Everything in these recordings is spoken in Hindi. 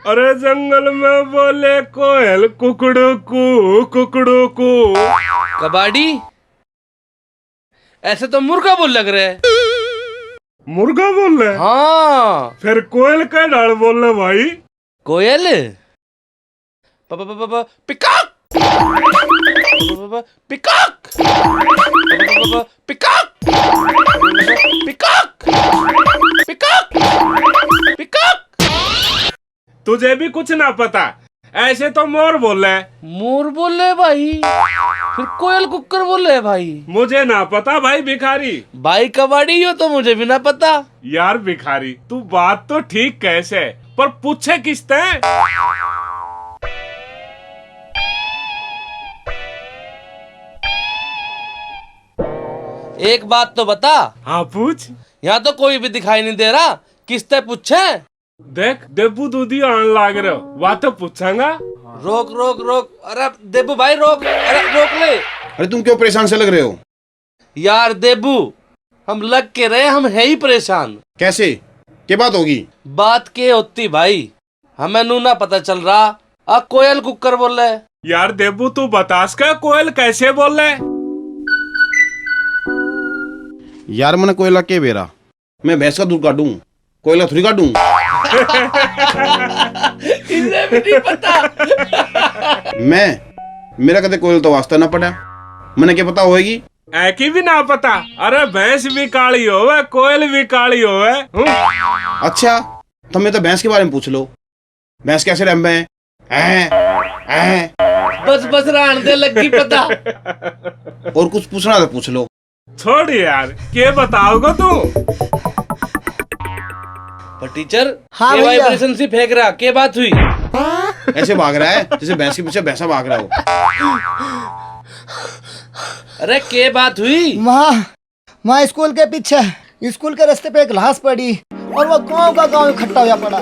अरे जंगल में बोले कोयल कुकड़ू कू। कबाड़ी, ऐसे तो मुर्गा बोल लग रहा है। मुर्गा बोल रहे? हाँ। फिर कोयल का डाल बोल रहे भाई? कोयल peacock, peacock, peacock, peacock, peacock, peacock. तुझे भी कुछ ना पता, ऐसे तो मोर बोल रहे। मोर बोल रहे भाई, फिर कोयल कुक्कर बोल रहे भाई। मुझे ना पता भाई भिखारी। भाई कबाड़ी हो तो मुझे भी ना पता। यार भिखारी, तू बात तो ठीक कैसे, पर पूछे किसते? एक बात तो बता। हाँ पूछ। यहाँ तो कोई भी दिखाई नहीं दे रहा, किसते पूछे? देख देबू दूधी आने लाग रहे हो, बात तो पूछांगा। रोक रोक रोक, अरे देबू भाई रोक, अरे रोक ले। अरे तुम क्यों परेशान से लग रहे हो? यार देबू, हम लग के रहे, हम है ही परेशान। कैसे? क्या बात होगी? बात के होती भाई, हमें नू ना पता चल रहा। अब कोयल कुक्कर बोल रहे। यार देबू तू बतास का कोयल कैसे बोल रहे? यार मैंने कोयला के बेरा, मैं भैंस का दूध काटूं, कोयला थोड़ी काटूं। इसे भी नहीं पता। मेरा कदे कोयल तो वास्ता ना पड़ा, मैंने क्या पता होएगी? ऐकी भी ना पता? अरे भैंस भी काली होवे, कोयल भी काली होवे। अच्छा, तुम मैं तो भैंस के बारे में पूछ लो। भैंस कैसे रंबे हैं? बस बस रान दे लगी पता। और कुछ पूछना तो पूछ लो। छोड़ यार, क्या बताओगे तू? पर टीचर, हाँ ये भैया। वाइब्रेशन से फेंक रहा, क्या बात हुई? ऐसे भाग रहा है जैसे भैंस के पीछे भैंसा भाग रहा हो। अरे क्या बात हुई? वहाँ स्कूल के पीछे, स्कूल के रास्ते पे एक लाश पड़ी और वो गांव का गांव इकट्ठा हुआ पड़ा।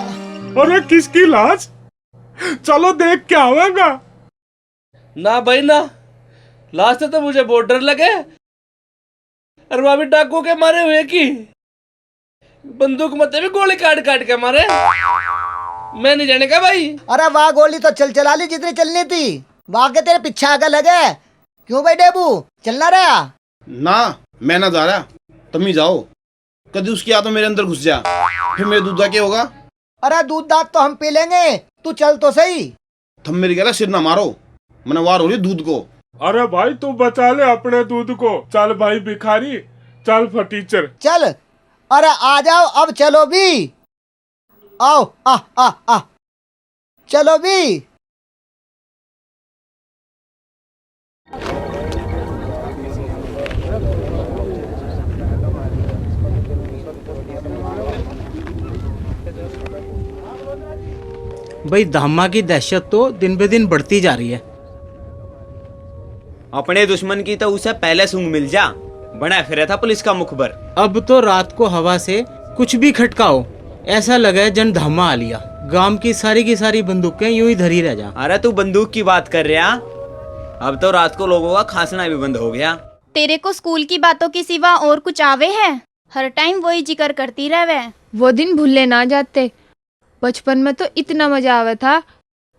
अरे किसकी लाश? चलो देख के आवेगा। ना भाई ना, लास्ट तो मुझे बहुत डर लगे। अरे वहां भी डाकू के मारे हुए की बंदूक मत भी गोली काट काट के मारे। मैं नहीं जाने का भाई। अरे वाह, गोली तो चला ली जितनी चलनी थी, वाह के तेरे पीछे आगे लगे। क्यों भाई डेबू, चलना रहा? ना, मैं ना जा रहा, तुम ही जाओ। कभी उसकी याद तो मेरे अंदर घुस जा, फिर मेरे दूध क्या होगा? अरे दूध दाद तो हम पी लेंगे, तू चल तो सही। तुम मेरी गला सिर ना मारो, मैंने वार हो रही दूध को। अरे भाई तू बचा ले अपने दूध को। चल भाई भिखारी, चल फटीचर चल। अरे आ जाओ, अब चलो भी। आओ, आ चलो भी। भाई धामा की दहशत तो दिन बे दिन बढ़ती जा रही है। अपने दुश्मन की तो उसे पहले सूंघ मिल जा, बना फिर था पुलिस का मुखबर। अब तो रात को हवा से कुछ भी खटकाओ, ऐसा लगा है जन धामा आ लिया। गांव की सारी बंदूकें यूं ही धरी रह जा। अरे तू बंदूक की बात कर रहा? अब तो रात को लोगों का खांसना भी बंद हो गया। तेरे को स्कूल की बातों के सिवा और कुछ आवे है? हर टाइम वही जिक्र करती रहे। वो दिन भूले ना जाते। बचपन में तो इतना मजा आवा था,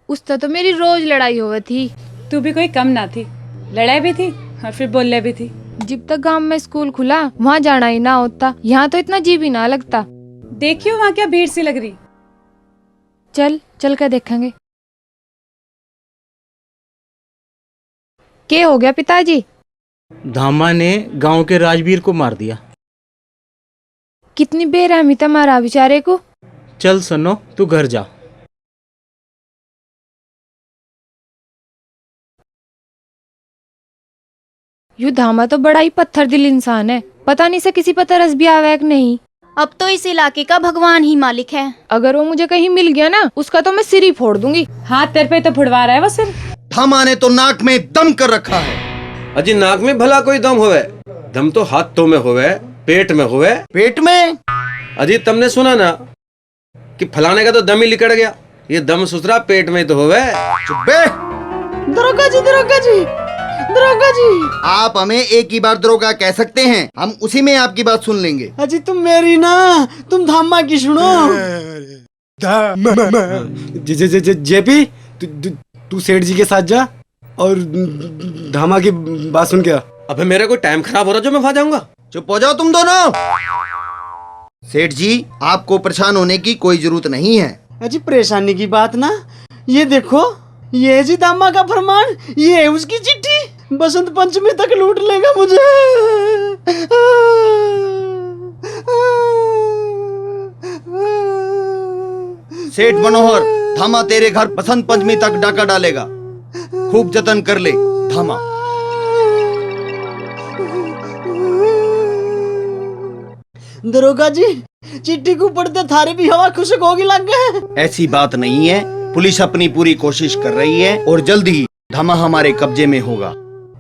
उससे तो मेरी रोज लड़ाई होवे थी। तू भी कोई कम ना थी, लड़ाई भी थी और फिर बोलने भी थी। जब तक गांव में स्कूल खुला वहाँ जाना ही ना होता, यहाँ तो इतना जी भी ना लगता। देखियो वहाँ क्या भीड़ सी लग रही। चल कर देखेंगे। क्या हो गया पिताजी? धामा ने गांव के राजवीर को मार दिया। कितनी बेरहमी था मारा बेचारे को। चल सनो, तू घर जा। यू धामा तो बड़ा ही पत्थर दिल इंसान है, पता नहीं से किसी पर तरस भी आवे कि नहीं। अब तो इस इलाके का भगवान ही मालिक है। अगर वो मुझे कहीं मिल गया ना, उसका तो मैं सिर ही फोड़ दूंगी। हाथ तेरे पे तो फुड़वा रहा है वो सिर। धामा ने तो नाक में दम कर रखा है। अजी नाक में भला कोई दम होवे? दम तो हाथों में होवे, पेट में होवे। पेट में? अजी तुमने सुना ना कि फलाने का तो दम ही लिकड़ गया, ये दम सुसरा पेट में तो होवे। चुप बे। दरोगा जी, दरोगा जी, दरोगा जी। आप हमें एक ही बार दरोगा कह सकते हैं, हम उसी में आपकी बात सुन लेंगे। अजी तुम मेरी ना, तुम धामा की सुनो। जेपी तू सेठ जी के साथ जा और धामा की बात सुन के आ। अबे मेरा कोई टाइम खराब हो रहा जो मैं वहां जाऊंगा। चुप हो जाओ तुम दोनों। सेठ जी, आपको परेशान होने की कोई जरूरत नहीं है। अजी परेशानी की बात ना, ये देखो, ये है जी दामा का फरमान, ये है उसकी चिट्ठी। बसंत पंचमी तक लूट लेगा मुझे। सेठ मनोहर, धामा तेरे घर बसंत पंचमी तक डाका डालेगा। खूब जतन कर ले धामा। दरोगा जी, चिट्ठी को पढ़ते थारे भी हवा खुशक होगी लग गए। ऐसी बात नहीं है, पुलिस अपनी पूरी कोशिश कर रही है और जल्द ही धामा हमारे कब्जे में होगा।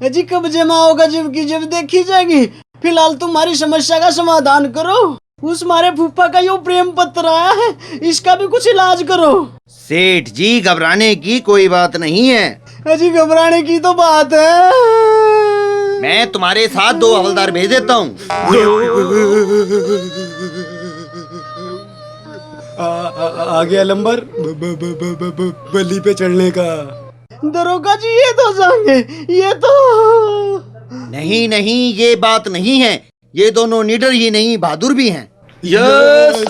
जी कब्जे में होगा जब की जब देखी जाएगी। फिलहाल तुम्हारी समस्या का समाधान करो। उस मारे फूफा का यो प्रेम पत्र आया है, इसका भी कुछ इलाज करो। सेठ जी, घबराने की कोई बात नहीं है। जी घबराने की तो बात है। मैं तुम्हारे साथ 2 हवलदार भेज देता हूँ। आ गया लंबर बली पे चढ़ने का। दरोगा जी ये तो जाएंगे, ये तो नहीं नहीं, ये बात नहीं है। ये दोनों निडर ही नहीं, बहादुर भी हैं। यस।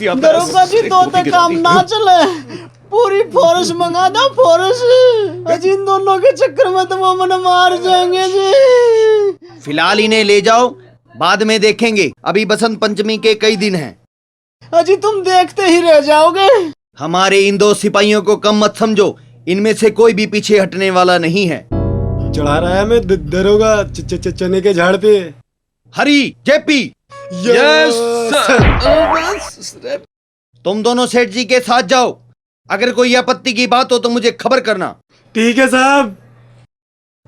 दरोगा जी तो तक काम ना चले, पूरी फोर्स मंगा दो, फोर्स। अजी इन दोनों के चक्कर में तो वो मन मार जाएंगे जी। फिलहाल इन्हें ले जाओ, बाद में देखेंगे। अभी बसंत पंचमी के कई दिन हैं। अजी तुम देखते ही रह जाओगे। हमारे इन 2 सिपाहियों को कम मत समझो, इनमें से कोई भी पीछे हटने वाला नहीं है। चढ़ा रहा है मैं दरोगा चने के झाड़ पे। हरी, जेपी, यस सर। तुम दोनों सेठ जी के साथ जाओ। अगर कोई आपत्ति की बात हो तो मुझे खबर करना। ठीक है साहब।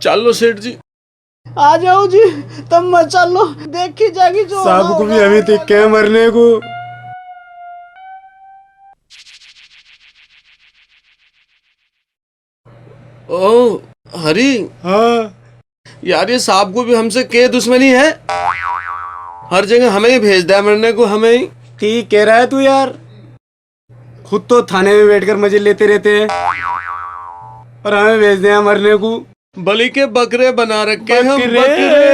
चलो सेठ जी। आ जाओ जी, तब मत चलो, देखी जाएगी जो साहब को भी हमें देख के मरने को। ओ हरी, हाँ यार ये साहब को भी हमसे के दुश्मनी है। हर जगह हमें ही भेज दिया मरने को, हमें ही। ठीक कह रहा है तू यार। खुद तो थाने में बैठकर मजे लेते रहते हैं और हमें भेज दिया मरने को। बलि के बकरे बना रखे हम, बकरे।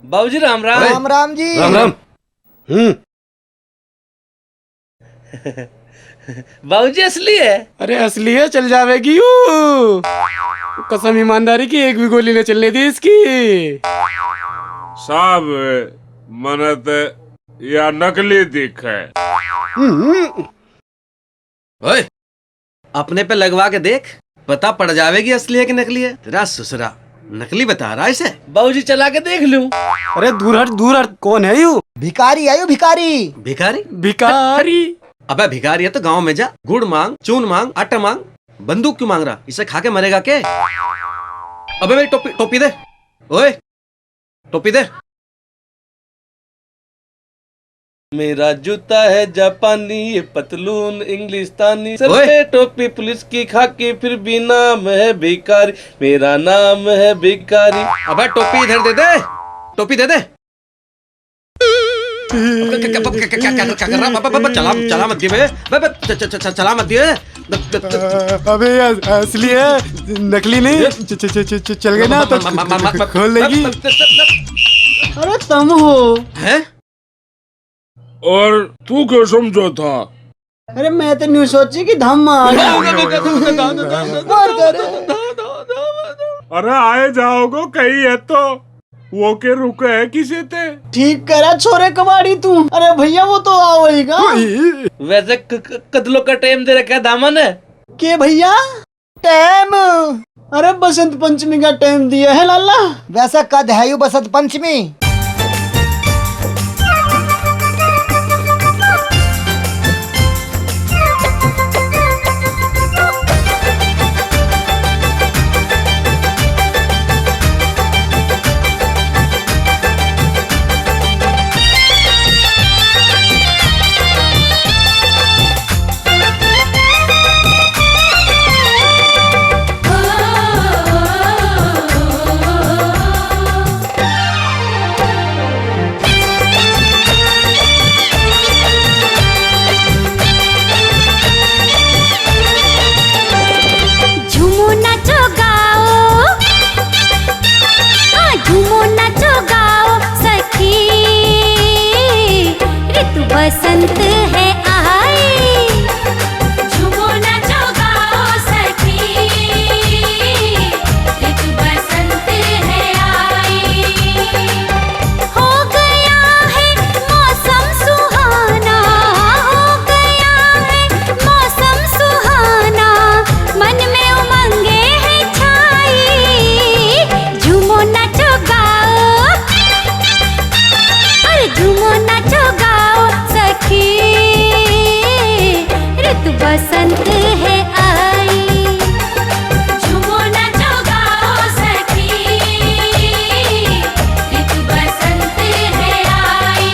बाबूजी राम राम। राम राम जी। राम राम। बाबूजी असली है। अरे असली है, चल जावेगी यू। कसम ईमानदारी की, एक भी गोली न चलने दी इसकी। साहब मनत या नकली दिख है। ओए, अपने पे लगवा के देख, पता पड़ जाएगी असली है कि नकली है। तेरा ससुरा नकली बता रहा है इसे। बाबूजी चला के देख लूं। अरे दूर हट, दूर हट। कौन है यू? भिखारी आयो, भिखारी। भिखारी? भिखारी? अबे भिखारी है तो गांव में जा, गुड़ मांग, चून मांग, आटा मांग। बंदूक क्यों मांग रहा? इसे खा के मरेगा के? अबे भाई टोपी, टोपी दे। ओए टोपी दे। मेरा जूता है जापानी, ये पतलून इंग्लिस्तानी, सर पे टोपी पुलिस की खाकी, फिर भी नाम है भिखारी, मेरा नाम है भिखारी। अबे टोपी इधर दे दे, टोपी दे दे। क्या कर रहा? चला मत दिए, चला मत दिए। अबे असली है, नकली नहीं। चल गए ना तो खोल लेगी। अरे तुम हो? हैं? और तू क्यों समझो था? अरे मैं तो न्यू सोची कि धम्मा आ गया। अरे आए जाओगे कहीं है तो वो के रुके है किसी ते। ठीक करा छोरे कबाड़ी तू। अरे भैया वो तो आओगा। वैसे कदलों का टाइम दे रखा है दामन है के भैया? टाइम? अरे बसंत पंचमी का टाइम दिया है लाला। वैसा कद है यू बसंत पंचमी? बसंत है आई, झूमो नाचो गाओ सखी, ऋतु बसंत है आई। हो गया है मौसम सुहाना, हो गया है मौसम सुहाना, मन में उमंगे है छाई, झूमो नाचो गाओ, अरे झूमो नाचो गाओ सखी, ऋतु बसंत है आई, झूमो नाचो गाओ सखी, ऋतु बसंत है आई।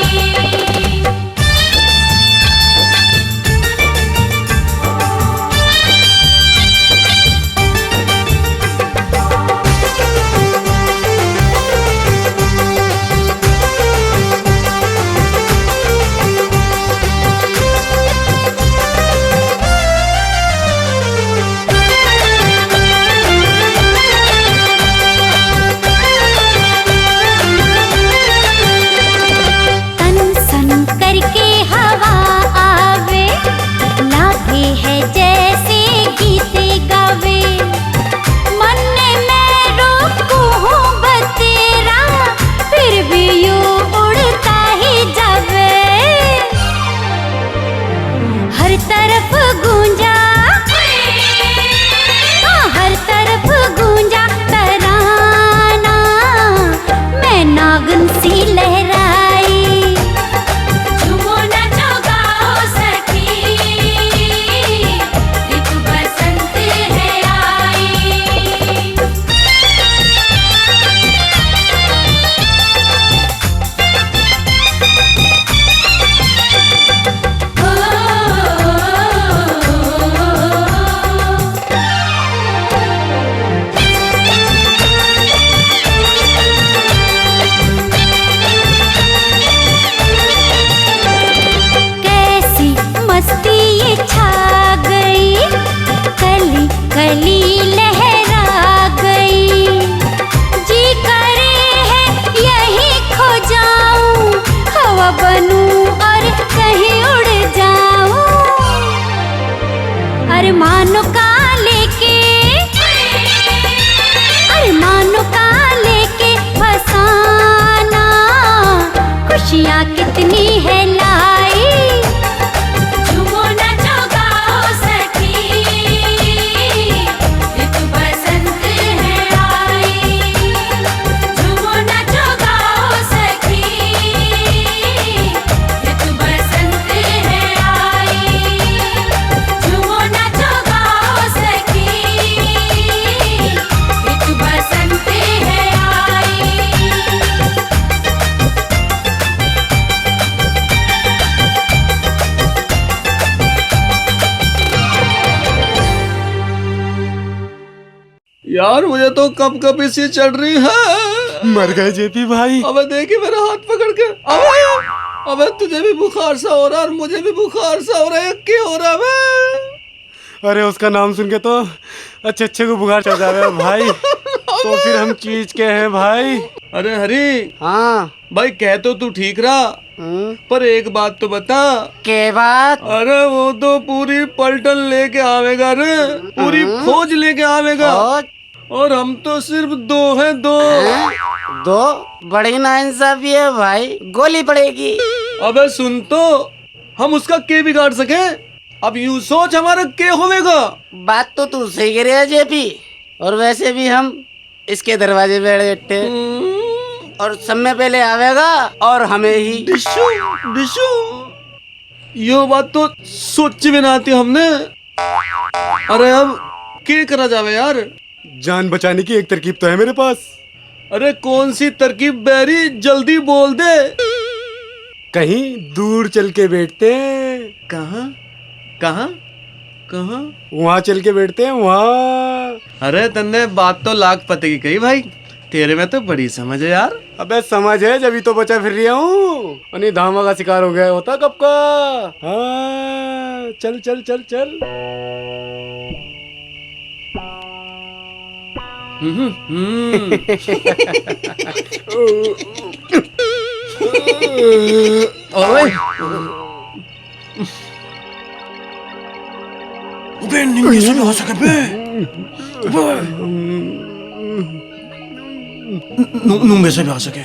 तन सन करके हवा आवे, लागे है जैसे गीत गावे, मन में रोकू हूँ बतेरा, फिर भी यूं उड़ता ही जावे, हर तरफ गूंजा, हर तरफ गूंजा तराना, मैं नागन सी लहराई, झूमो नाचो गाओ सखी, ऋतु बसंत है आई। कैसी मस्ती ये छा गई, कली कली लहरा गई, जी करे है यही खो जाऊं, हवा बनूं और कहीं उड़ जाऊं, अरे मानो का लेके, अरे मानो का लेके फसाना, खुशियाँ कितनी है लाई, झूमो नाचो गाओ सखी, ऋतु बसंत है आई, झूमो नाचो गाओ सखी, ऋतु बसंत है आई, झूमो नाचो गाओ सखी, ऋतु बसंत है आई। यार मुझे तो कब कब सी चढ़ रही है। मर गए जेपी भाई। अबे देखी मेरा हाथ पकड़ के, अबे अबे तुझे भी बुखार सा हो रहा है और मुझे भी बुखार सा हो रहा है, क्या हो रहा है? अरे उसका नाम सुन के तो अच्छे अच्छे को बुखार चढ़ जावे भाई। तो फिर हम चीज के हैं भाई। अरे हरी, हाँ भाई कह तो तू ठीक रहा, पर एक बात तो बता। के बात? अरे वो तो पूरी पलटन लेके आवेगा रे, पूरी फौज लेके आवेगा, और हम तो सिर्फ दो हैं, दो। बड़ी नाइंसाफी है भाई, गोली पड़ेगी। अबे सुन तो, हम उसका के बिगाड़ सके? अब यूं सोच हमारा के होवेगा। बात तो तू सही कह रहा है जेपी, और वैसे भी हम इसके दरवाजे पे बैठे और समय पहले आवेगा और हमें ही डिशू डिशू, यो बात तो सोच भी ना आती हमने। अरे अब क्या करा जावे यार? जान बचाने की एक तरकीब तो है मेरे पास। अरे कौन सी तरकीब बैरी, जल्दी बोल दे। कहीं दूर चल के बैठते। कहाँ कहाँ कहाँ? वहाँ चल के बैठते हैं, वहाँ। अरे तन्ने बात तो लाख पते की कही भाई, तेरे में तो बड़ी समझ है यार। अबे समझ है, जब तो बचा फिर रहा हूँ, और धामा का शिकार हो गया होता कब का। हाँ चल चल चल चल। ओए अबे निंगे से भी आ सके बे। नूंगे से भी आ सके।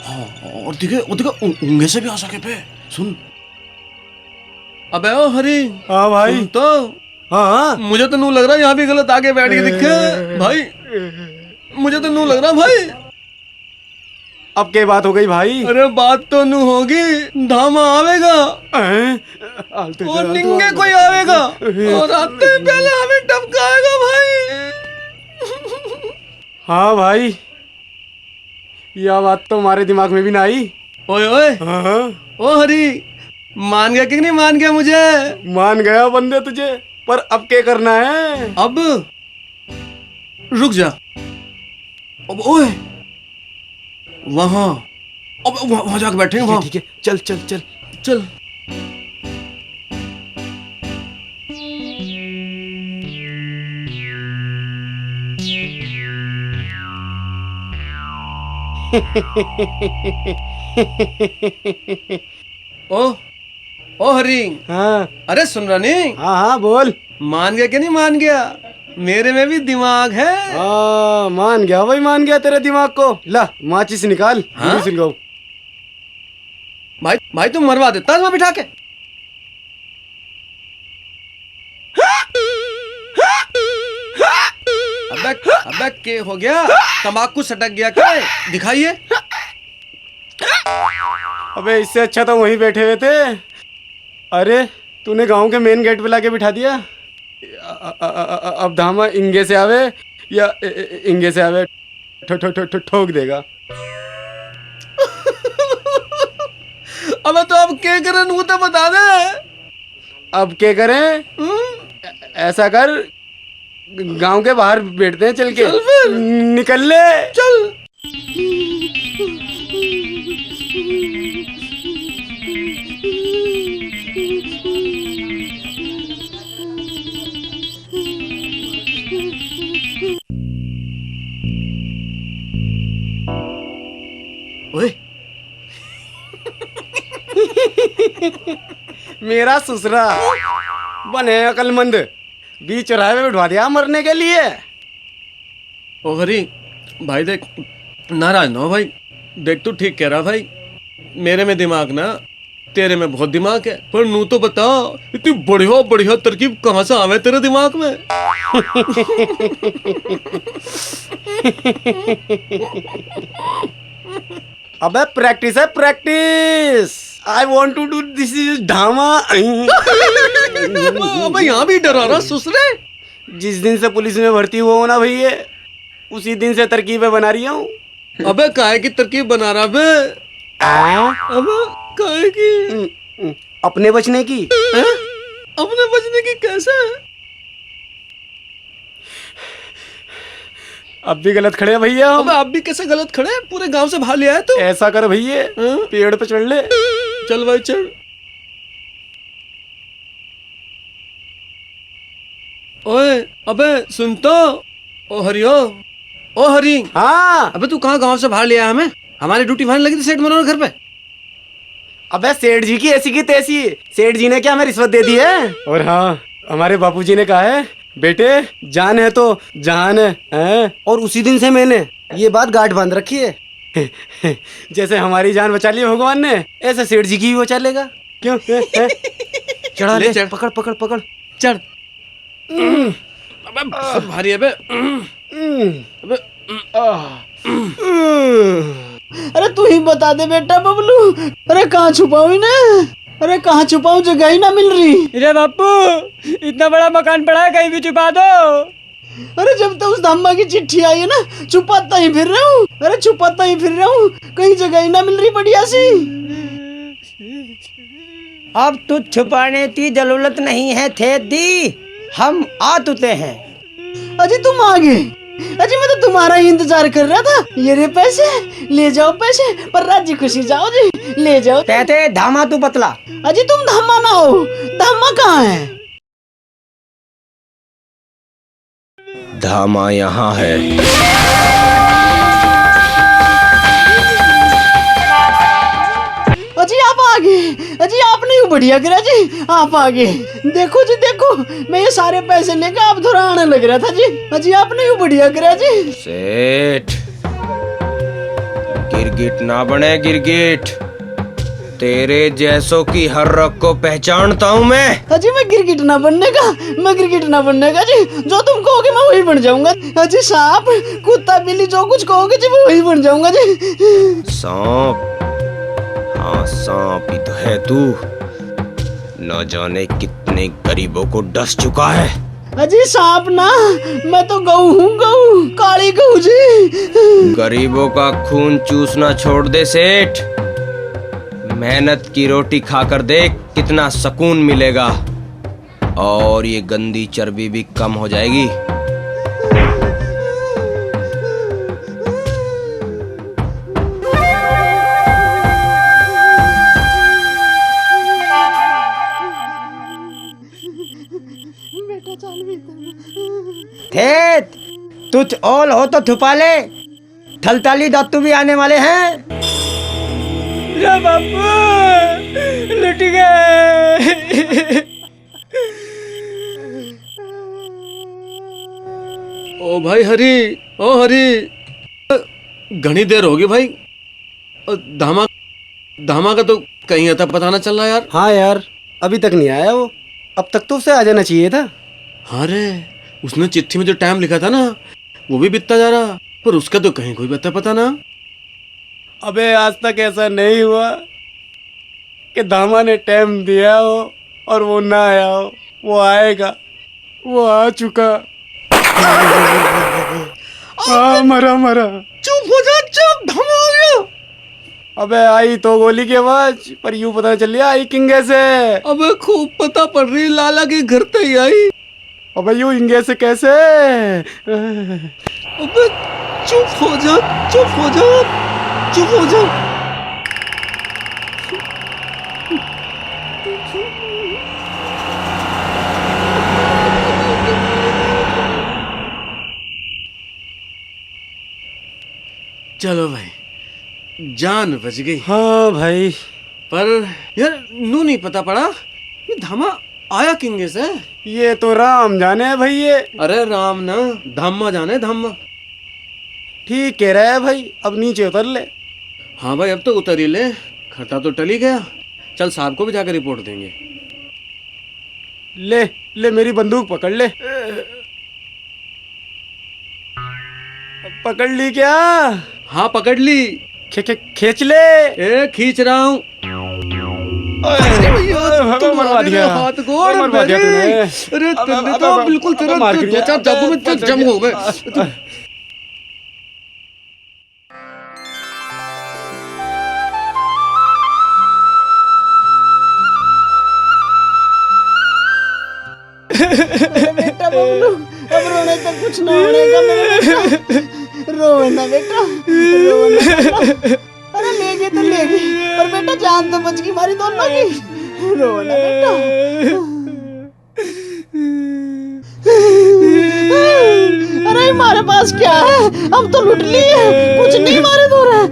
हाँ और दिखे ऊंगे से भी आ सके बे। सुन। अबे ओ हरी। हाँ भाई। तो हाँ मुझे तो नू लग रहा है यहाँ भी गलत आगे बैठ के दिखे भाई। मुझे तो नू लग रहा भाई। अब क्या बात हो गई भाई? अरे बात तो नू होगी, धामा आवेगा और निंगे कोई आवेगा और आते ही पहले हमें टपकाएगा भाई। हाँ भाई, यह बात तो हमारे दिमाग में भी ना आई। ओए ओए हाँ ओ हरी, मान गया कि नहीं मान गया मुझे? मान गया बंदे तुझे, पर अब क्या करना है? अब रुक जा। अब ओए वहां, अब वहां जाके बैठेंगे वहां। ठीक है, चल चल चल चल। ओ हरी। हाँ अरे सुन रहा नहीं? हाँ हाँ बोल। मान गया कि नहीं मान गया? मेरे में भी दिमाग है। हाँ मान गया भाई, मान गया तेरे दिमाग को। ला माचिस निकाल। हाँ? सिलगाओ भाई भाई तुम मरवा देता इसमें बिठा के। अबे के हो गया? तंबाकू सटक गया क्या? दिखाइए। अबे इससे अच्छा तो वहीं बैठे हुए थे। अरे तूने गांव के मेन गेट पे लाके बिठा दिया। अब धामा इंगे से आवे या इंगे से आवे, ठोक देगा। अबे तो अब क्या करें, नू तो बता दे। अब क्या करें? ऐसा कर, गांव के बाहर बैठते हैं चल के। चल फिर। निकल ले चल। ओए मेरा ससुरा बने अकलमंद, बीच चौराहे में बिठवा दिया मरने के लिए। ओ हरी भाई देख, नाराज ना हो भाई। देख तू ठीक कह रहा भाई, मेरे में दिमाग ना, तेरे में बहुत दिमाग है। पर नू तो बता, इतनी बढ़िया बढ़िया तरकीब कहाँ से आवे तेरे दिमाग में? अबे प्रैक्टिस है practice. I want to do this is धामा। अबे यहाँ भी डरा रहा ससुरे। जिस दिन से पुलिस में भर्ती हुआ हो ना भैया, उसी दिन से तरकीबें बना रही हूँ। अबे काहे की तरकीब बना रहा बे? अबे काहे की? अपने बचने की। अपने बचने की कैसे? अब भी गलत खड़े हैं भैया। अबे आप भी कैसे गलत खड़े? पूरे गांव से भाग लिया है तू। ऐसा कर भैया, पेड़ पे चढ़ ले। चल भाई चल। ओए अबे सुन तो। ओ हरियो, ओ हरी। हाँ अबे तू कहाँ गांव से भाग लिया है हमें? हमारी ड्यूटी वहां लगी थी सेठ मनोहर घर पे। अबे सेठ जी की ऐसी की तैसी। सेठ जी ने क्या हमें रिश्वत दे दी है? और हाँ, हमारे बापूजी ने कहा है, बेटे जान है तो जहान है। और उसी दिन से मैंने ये बात गांठ बांध रखी है। जैसे हमारी जान बचा ली भगवान ने, ऐसे सेठ जी की भी बचा लेगा। क्यों? चढ़ा ले, चढ़। पकड़ पकड़ पकड़ चढ़। अबे बहुत भारी है बे। अबे अरे तू ही बता दे बेटा बबलू। अरे कहाँ छुपाऊं इन्हें? अरे कहाँ छुपाऊं, जगह ही ना मिल रही। अरे बापू, इतना बड़ा मकान पड़ा है, कहीं भी छुपा दो। अरे जब तक उस धम्मा की चिट्ठी आई है ना, छुपाता ही फिर रहा हूँ। अरे छुपाता ही फिर रहा हूँ, कहीं जगह ही ना मिल रही बढ़िया सी। अब तो छुपाने की जरूरत नहीं है थे दी, हम आ चुके हैं। अजी तुम आ गए? अजी मैं तो तुम्हारा ही इंतजार कर रहा था। ये रे पैसे, ले जाओ पैसे, पर राजी खुशी जाओ जी, ले जाओ। कहते धामा तू पतला। अजी तुम धम्मा ना हो, धम्मा कहाँ है? धामा यहाँ है। अजी आप आ गए। अजी आपने बढ़िया करा जी, आप आगे देखो जी, देखो मैं ये सारे पैसे लेकर आप थोड़ा आने लग रहा था जी। अजी आपने यूं बढ़िया करा जी। सेठ, गिरगिट ना बने गिरगिट, तेरे जैसों की हर रग को पहचानता हूँ मैं। अजी मैं गिरगिट ना बनने का, मैं गिरगिट ना बनने का जी, जो तुम कहोगे मैं वही बन जाऊंगा। अजी सांप कुत्ता बिल्ली जो कुछ कहोगे जी मैं वही बन जाऊंगा जी। सांप? हाँ सांप ही तो है तू, न जाने कितने गरीबों को डस चुका है। अजी सांप ना, मैं तो गऊ हूँ, गऊ, काली गऊ जी। गरीबों का खून चूसना छोड़ दे सेठ, मेहनत की रोटी खाकर देख कितना सुकून मिलेगा, और ये गंदी चर्बी भी कम हो जाएगी। ठेठ, तुझ ऑल हो तो छुपा ले, थलताली दत्तू भी आने वाले हैं। बापू लुट गए। ओ भाई हरी, ओ हरी, घनी देर होगी भाई, धामा धामा का तो कहीं आता पता ना चल रहा यार। हाँ यार, अभी तक नहीं आया वो, अब तक तो उसे आ जाना चाहिए था। हाँ रे, उसने चिट्ठी में जो टाइम लिखा था ना वो भी बीतता जा रहा, पर उसका तो कहीं कोई पता ना। अबे आज तक ऐसा नहीं हुआ कि दामा ने टाइम दिया हो और वो ना आया हो। वो आएगा, वो आ चुका। मरा मरा। चुप हो जा, चुप, धामा आ गया। अबे आई तो गोली की आवाज, पर यूं पता चल आई किंगे से। अबे खूब पता पड़ रही, लाला के घर पे ही आई। अबे यूं इंगे से कैसे? अबे चुप हो जा, चुप हो जा, चुप हो जा। चलो भाई, जान बच गई। हाँ भाई, पर यार नू नहीं पता पड़ा ये धामा आया किंगे से। ये तो राम जाने है भाई ये। अरे राम ना, धामा जाने, धामा। ठीक कह रहा है भाई, अब नीचे उतर ले। हाँ भाई अब तो उतर ही ले, खतरा तो टल ही गया। चल साहब को भी जाकर रिपोर्ट देंगे। ले ले मेरी बंदूक पकड़ ले। पकड़ ली क्या? हाँ पकड़ ली। खींच ले। ए खींच रहा हूँ। मरवा दिया, हाथ गोड़ मरवा दिया तूने। अरे तुमने तो बिल्कुल तेरा दो चार जादू में जम हो गए। बेटा बबलू, अब रोने तक कुछ ना होने का मेरे बेटा। रोना बेटा, रोना। अरे ले गई तो ले गई, पर बेटा जान तो बच गई हमारी दोनों की। रोना बेटा। अरे हमारे पास क्या है, हम तो लूट लिए, कुछ नहीं मारे दो रहे।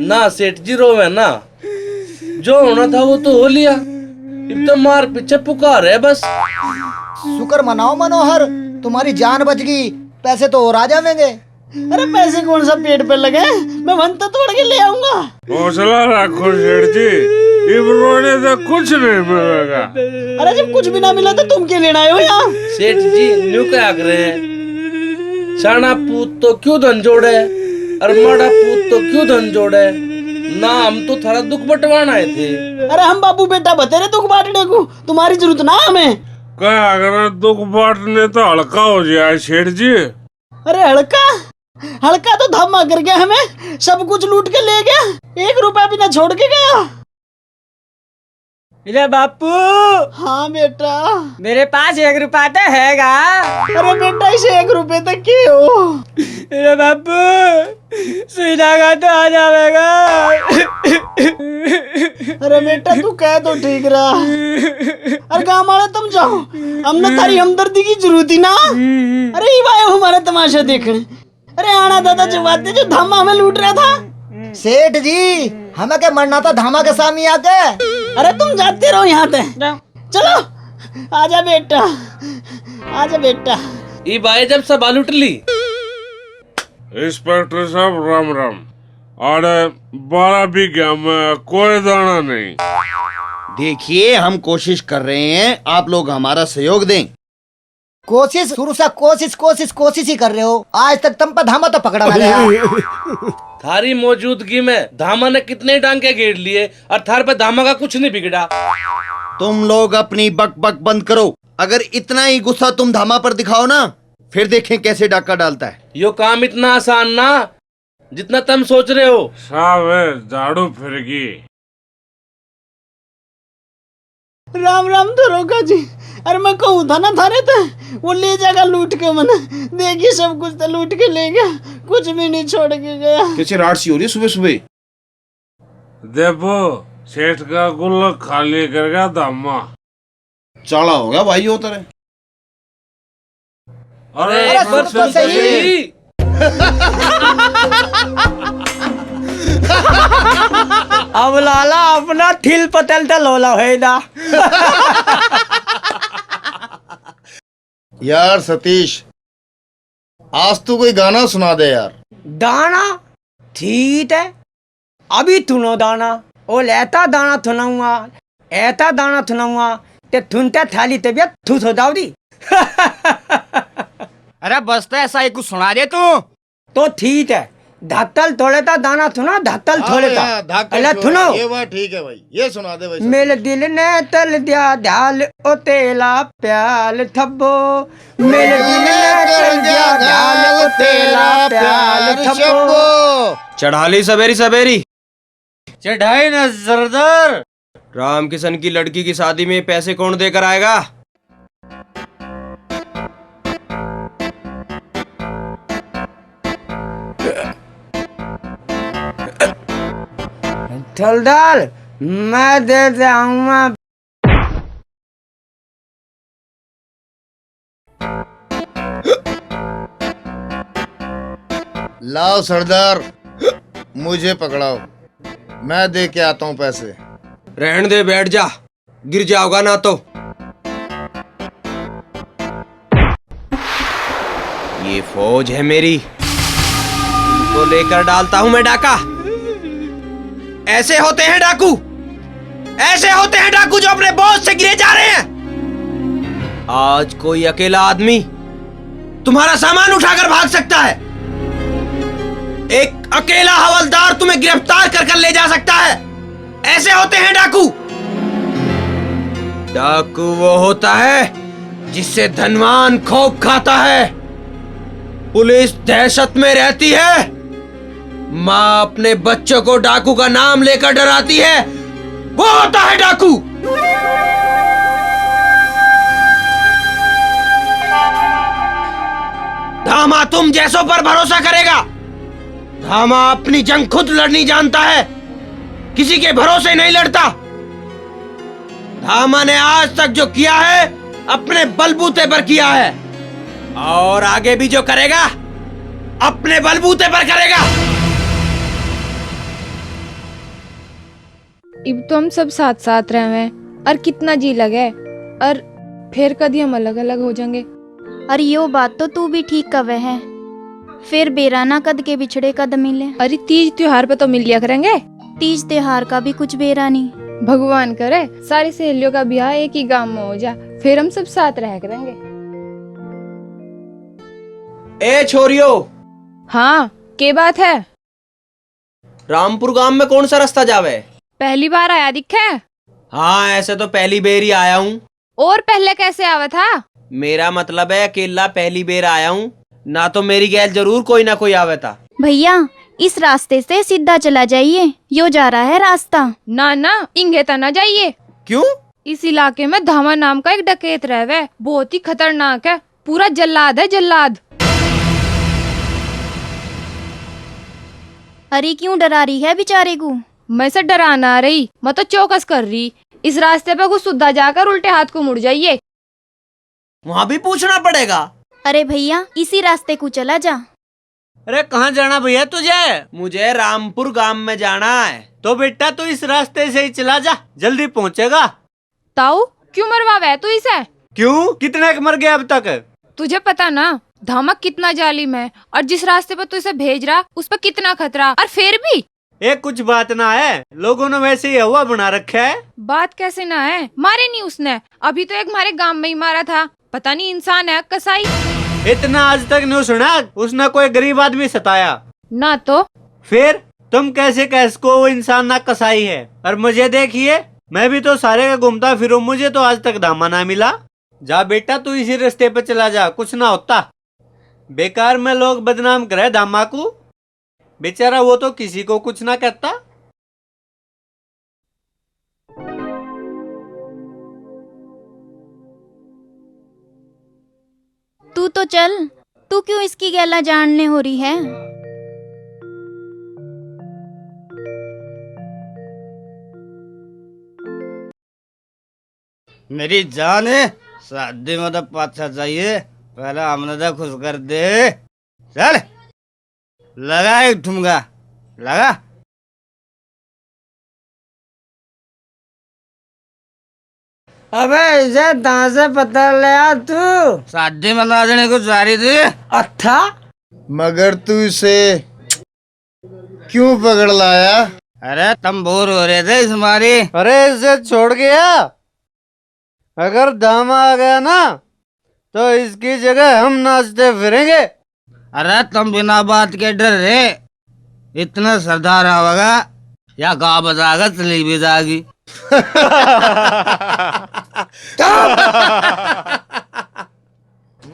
ना सेठ जी रोवे ना, जो होना था वो तो हो लिया, अब तो मार पीछे पुकार है बस। शुक्र मनाओ मनोहर, तुम्हारी जान बच गई, पैसे तो और आ जाएंगे। अरे पैसे कौन सा पेट पे लगे, मैं वन तो तोड़ के ले आऊंगा। हौसला रखो सेठ जी, इब रोने से कुछ नहीं मिलेगा। अरे जब कुछ भी ना मिला तो तुम क्या लेना आए हो यहाँ? सेठ जी न्यू क्या कर रहे हैं, शाना पूत तो क्यों धन जोड़े और माड़ा पूत तो क्यों धन जोड़े ना, हम तो थारा दुख बंटवाना आए थे। अरे हम बाबू बेटा बतेरे दुख बांटने को, तुम्हारी जरूरत ना हमें। क्या अगर दुख बांटने तो हल्का हो जाए सेठ जी। अरे हल्का हल्का तो धम्मा कर गया, हमें सब कुछ लूट के ले गया, 1 रुपया भी ना छोड़ के गया। अरे बापू। हाँ बेटा, मेरे पास 1 रुपया तो हैगा। अरे बेटा इसे 1 रुपए तक की हो। अरे बापू, सुई धागा तो आ जाएगा। अरे बेटा तू कह तो ठीक रहा। अरे गाँव वाले तुम जाओ, हमने तारी हमदर्दी की जरूरत ही ना। अरे ये भाई हमारा तमाशा देखने। अरे आना दादा जवाते जो धामा हमें लूट रहा था। सेठ जी हमें क्या मरना था धामा के सामने आके। अरे तुम जाते रहो यहाँ से, चलो आजा बेटा, आजा बेटा। ये भाई जब सब आलू टली। इंस्पेक्टर साहब राम राम। अरे 12 बीघा में कोई दाना नहीं। देखिए हम कोशिश कर रहे हैं, आप लोग हमारा सहयोग दें। कोशिश शुरू से कोशिश ही कर रहे हो। आज तक तुम पर धामा तो पकड़ा ना गया। थारी मौजूदगी में धामा ने कितने टांके घेर लिए और थार पे धामा का कुछ नहीं बिगड़ा। तुम लोग अपनी बक बक बंद करो। अगर इतना ही गुस्सा तुम धामा पर दिखाओ ना, फिर देखें कैसे डाका डालता है। यो काम इतना आसान ना जितना तुम सोच रहे हो। साहब झाड़ू फिर गई। राम राम दरोगा जी। अरे मैं कहूँ था ना थारे थे, वो ले जाएगा लूट के। मैंने देखिए सब कुछ तो लूट के ले गया, कुछ भी नहीं छोड़ के गया। कैसे रात सी हो रही है सुबह सुबह। देखो सेठ का गुल्लक खाली कर गया धामा। चाला हो गया भाई होता है। अरे एक बार सुन तो सही। अब लाला अपना थिल पतल तल होला है ना। यार सतीश, आज तू कोई गाना सुना दे यार। दाना ठीक है, अभी थुनो दाना ओ लेता दाना थुनाऊंगा, ऐता दाना थुनाऊंगा ते थुनते थाली तबियत थुस हो जाऊदी। अरे बस तो ऐसा ही कुछ सुना दे तू। तो ठीक है, धत्तल थोड़े ता दाना थुना, धत्तल थोड़े ता अल्लाह थुनो। ये बात ठीक है भाई, ये सुना दे भाई। मेरे दिल ने तल दिया ध्याल ओ तेला प्याल थब्बो। मेरे दिल ने तल दिया ध्याल ओ तेला प्याल थब्बो। चढ़ा ली सवेरी सवेरी। चढ़ाई ना सरदार। राम किशन की लड़की की शादी में पैसे कौन देकर आएगा? थलदार मैं दे जाऊंगा। लाओ सरदार, मुझे पकड़ाओ, मैं दे के आता हूँ पैसे। रहने दे, बैठ जा, गिर जाओगा ना तो। ये फौज है मेरी, इनको लेकर डालता हूं मैं डाका। ऐसे होते हैं डाकू, ऐसे होते हैं डाकू जो अपने बॉस से गिरे जा रहे हैं। आज कोई अकेला आदमी तुम्हारा सामान उठाकर भाग सकता है। एक अकेला हवलदार तुम्हें गिरफ्तार कर ले जा सकता है। ऐसे होते हैं डाकू। डाकू वो होता है जिससे धनवान खौफ खाता है। पुलिस दहशत में रहती है। माँ अपने बच्चों को डाकू का नाम लेकर डराती है। वो होता है डाकू। धामा तुम जैसों पर भरोसा करेगा। धामा अपनी जंग खुद लड़नी जानता है, किसी के भरोसे नहीं लड़ता। धामा ने आज तक जो किया है अपने बलबूते पर किया है, और आगे भी जो करेगा अपने बलबूते पर करेगा। अब तो हम सब साथ साथ रहे और कितना जी लगे, और फिर कभी हम अलग अलग हो जाएंगे। और यो बात तो तू भी ठीक कवे है, फिर बेराना कद के बिछड़े कद मिले। अरे तीज त्योहार पे तो मिल लिया करेंगे। तीज त्योहार का भी कुछ बेरा नहीं। भगवान करे सारी सहेलियों का ब्याह एक ही गांव में हो जा, फिर हम सब साथ रह करेंगे। ए छोरियो। हाँ, के बात है? रामपुर गांव में कौन सा रास्ता जावे? पहली बार आया दिखे? हाँ, ऐसे तो पहली बेर ही आया हूँ। और पहले कैसे आवा था? मेरा मतलब है अकेला पहली बेर आया हूँ, ना तो मेरी गैल जरूर कोई ना कोई आवे था। भैया इस रास्ते से सीधा चला जाइए, यो जा रहा है रास्ता। ना ना, इंगे ता ना जाइए। क्यों? इस इलाके में धामा नाम का एक डकैत रहवे, बहुत ही खतरनाक है, पूरा जल्लाद है जल्लाद। अरे क्यों डरा रही है बेचारे को? मैं से डरा ना रही, मैं तो चौकस कर रही। इस रास्ते पे कुछ सुद्धा जाकर उल्टे हाथ को मुड़ जाइए। वहाँ भी पूछना पड़ेगा। अरे भैया इसी रास्ते को चला जा। अरे कहाँ जाना भैया तुझे? मुझे रामपुर गांव में जाना है। तो बेटा तू इस रास्ते से ही चला जा, जल्दी पहुँचेगा। ताऊ क्यों मरवावे तू इसे? क्यों, कितने मर गए अब तक? तुझे पता ना धमक कितना जालिम है, और जिस रास्ते पर तू इसे भेज रहा उस पर कितना खतरा, और फिर भी एक कुछ बात ना है, लोगों ने वैसे ही हवा बना रखा है। बात कैसे ना है? मारे नहीं उसने, अभी तो एक हमारे गांव में ही मारा था। पता नहीं इंसान है कसाई। इतना आज तक नहीं सुना उसने कोई गरीब आदमी सताया ना। तो फिर तुम कैसे कह सको वो इंसान ना कसाई है? और मुझे देखिए, मैं भी तो सारे का घूमता फिरूं, मुझे तो आज तक दामा ना मिला। जा बेटा तू इसी रास्ते पे चला जा, कुछ ना होता। बेकार में लोग बदनाम करे दामा को, बेचारा वो तो किसी को कुछ ना कहता। तू तो चल, तू क्यों इसकी गैला जानने हो रही है? मेरी जान है, शादी में तो पाछा चाहिए, पहले हमने तो खुश कर दे। चल लगा एक ठुमका, लगा। अबे इसे कहाँ से पता लिया तू? शादी में नाचने को जा रही थी। अच्छा मगर तू इसे क्यों पकड़ लाया? अरे तुम बोर हो रहे थे इस मारी। अरे इसे छोड़ गया, अगर दामा आ गया ना तो इसकी जगह हम नाचते फिरेंगे। अरे तुम बिना बात के डर रहे, इतना सरदार होगा या गा बजागा चली भी जाएगी।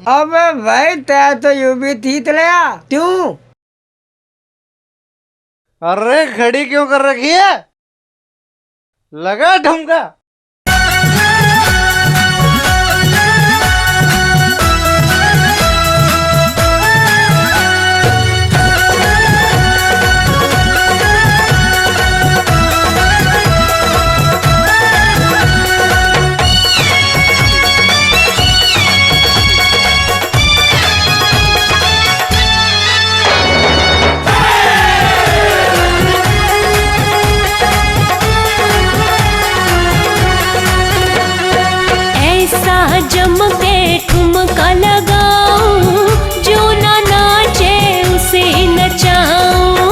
अबे भाई तय तो यूं भी थी तलिया क्यों? अरे खड़ी क्यों कर रखी है? लगा ठुमका। जम के ठुमका लगाऊं, जो ना नाचे उसे नचाऊं।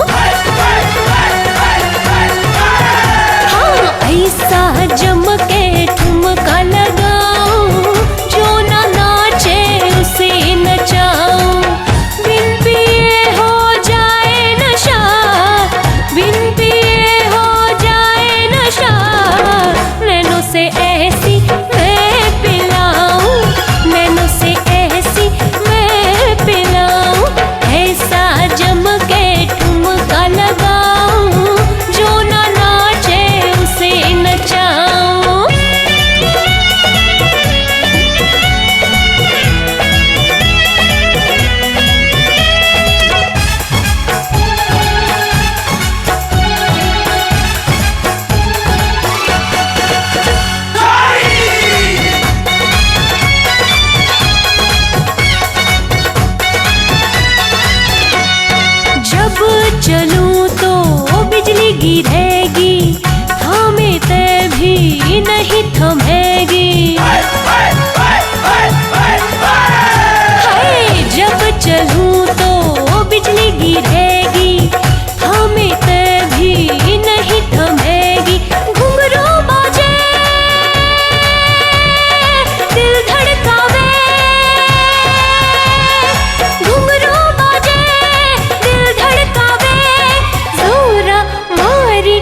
हाँ ऐसा जम के ठुमका लगाऊं, जो ना नाचे उसे नचाऊं। बिन पिए हो जाए नशा, बिन पिए हो जाए नशा, नैनों से ऐसी चलूं तो बिजली गिरेगी, थामे ते भी नहीं थमेगी। हाय जब चलूं तो बिजली गिरेगी, थामे ते भी नहीं थमेगी। घुंघरू बाजे दिल धड़कावे, घुंघरू बाजे दिल धड़कावे, जोरा मारी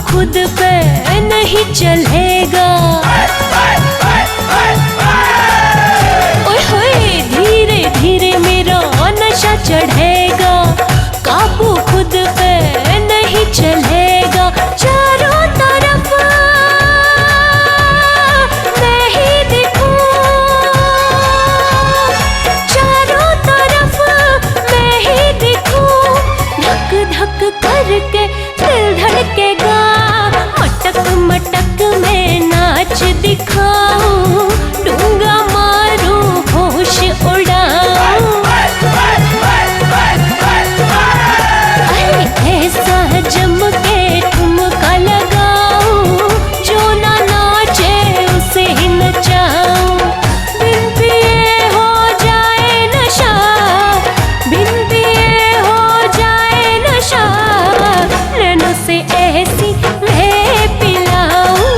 खुद पे नहीं चलेगा। ओए होए धीरे धीरे मेरा नशा चढ़ेगा, काबू खुद पे नहीं चलेगा। चारों तरफ मैं ही दिखूं, चारों तरफ मैं ही दिखूं। धक धक करके दिल धड़केगा, मटक मटक में नाच दिखाऊं, डूंगा मारूं होश उड़ाऊं। ऐसा जम के ठुमका लगाऊं, जो ना नाचे उसे ही नचाऊं। बिन पिए हो जाए नशा, बिन पिए हो जाए नशा। नैनों से ऐसी मैं पिलाऊं,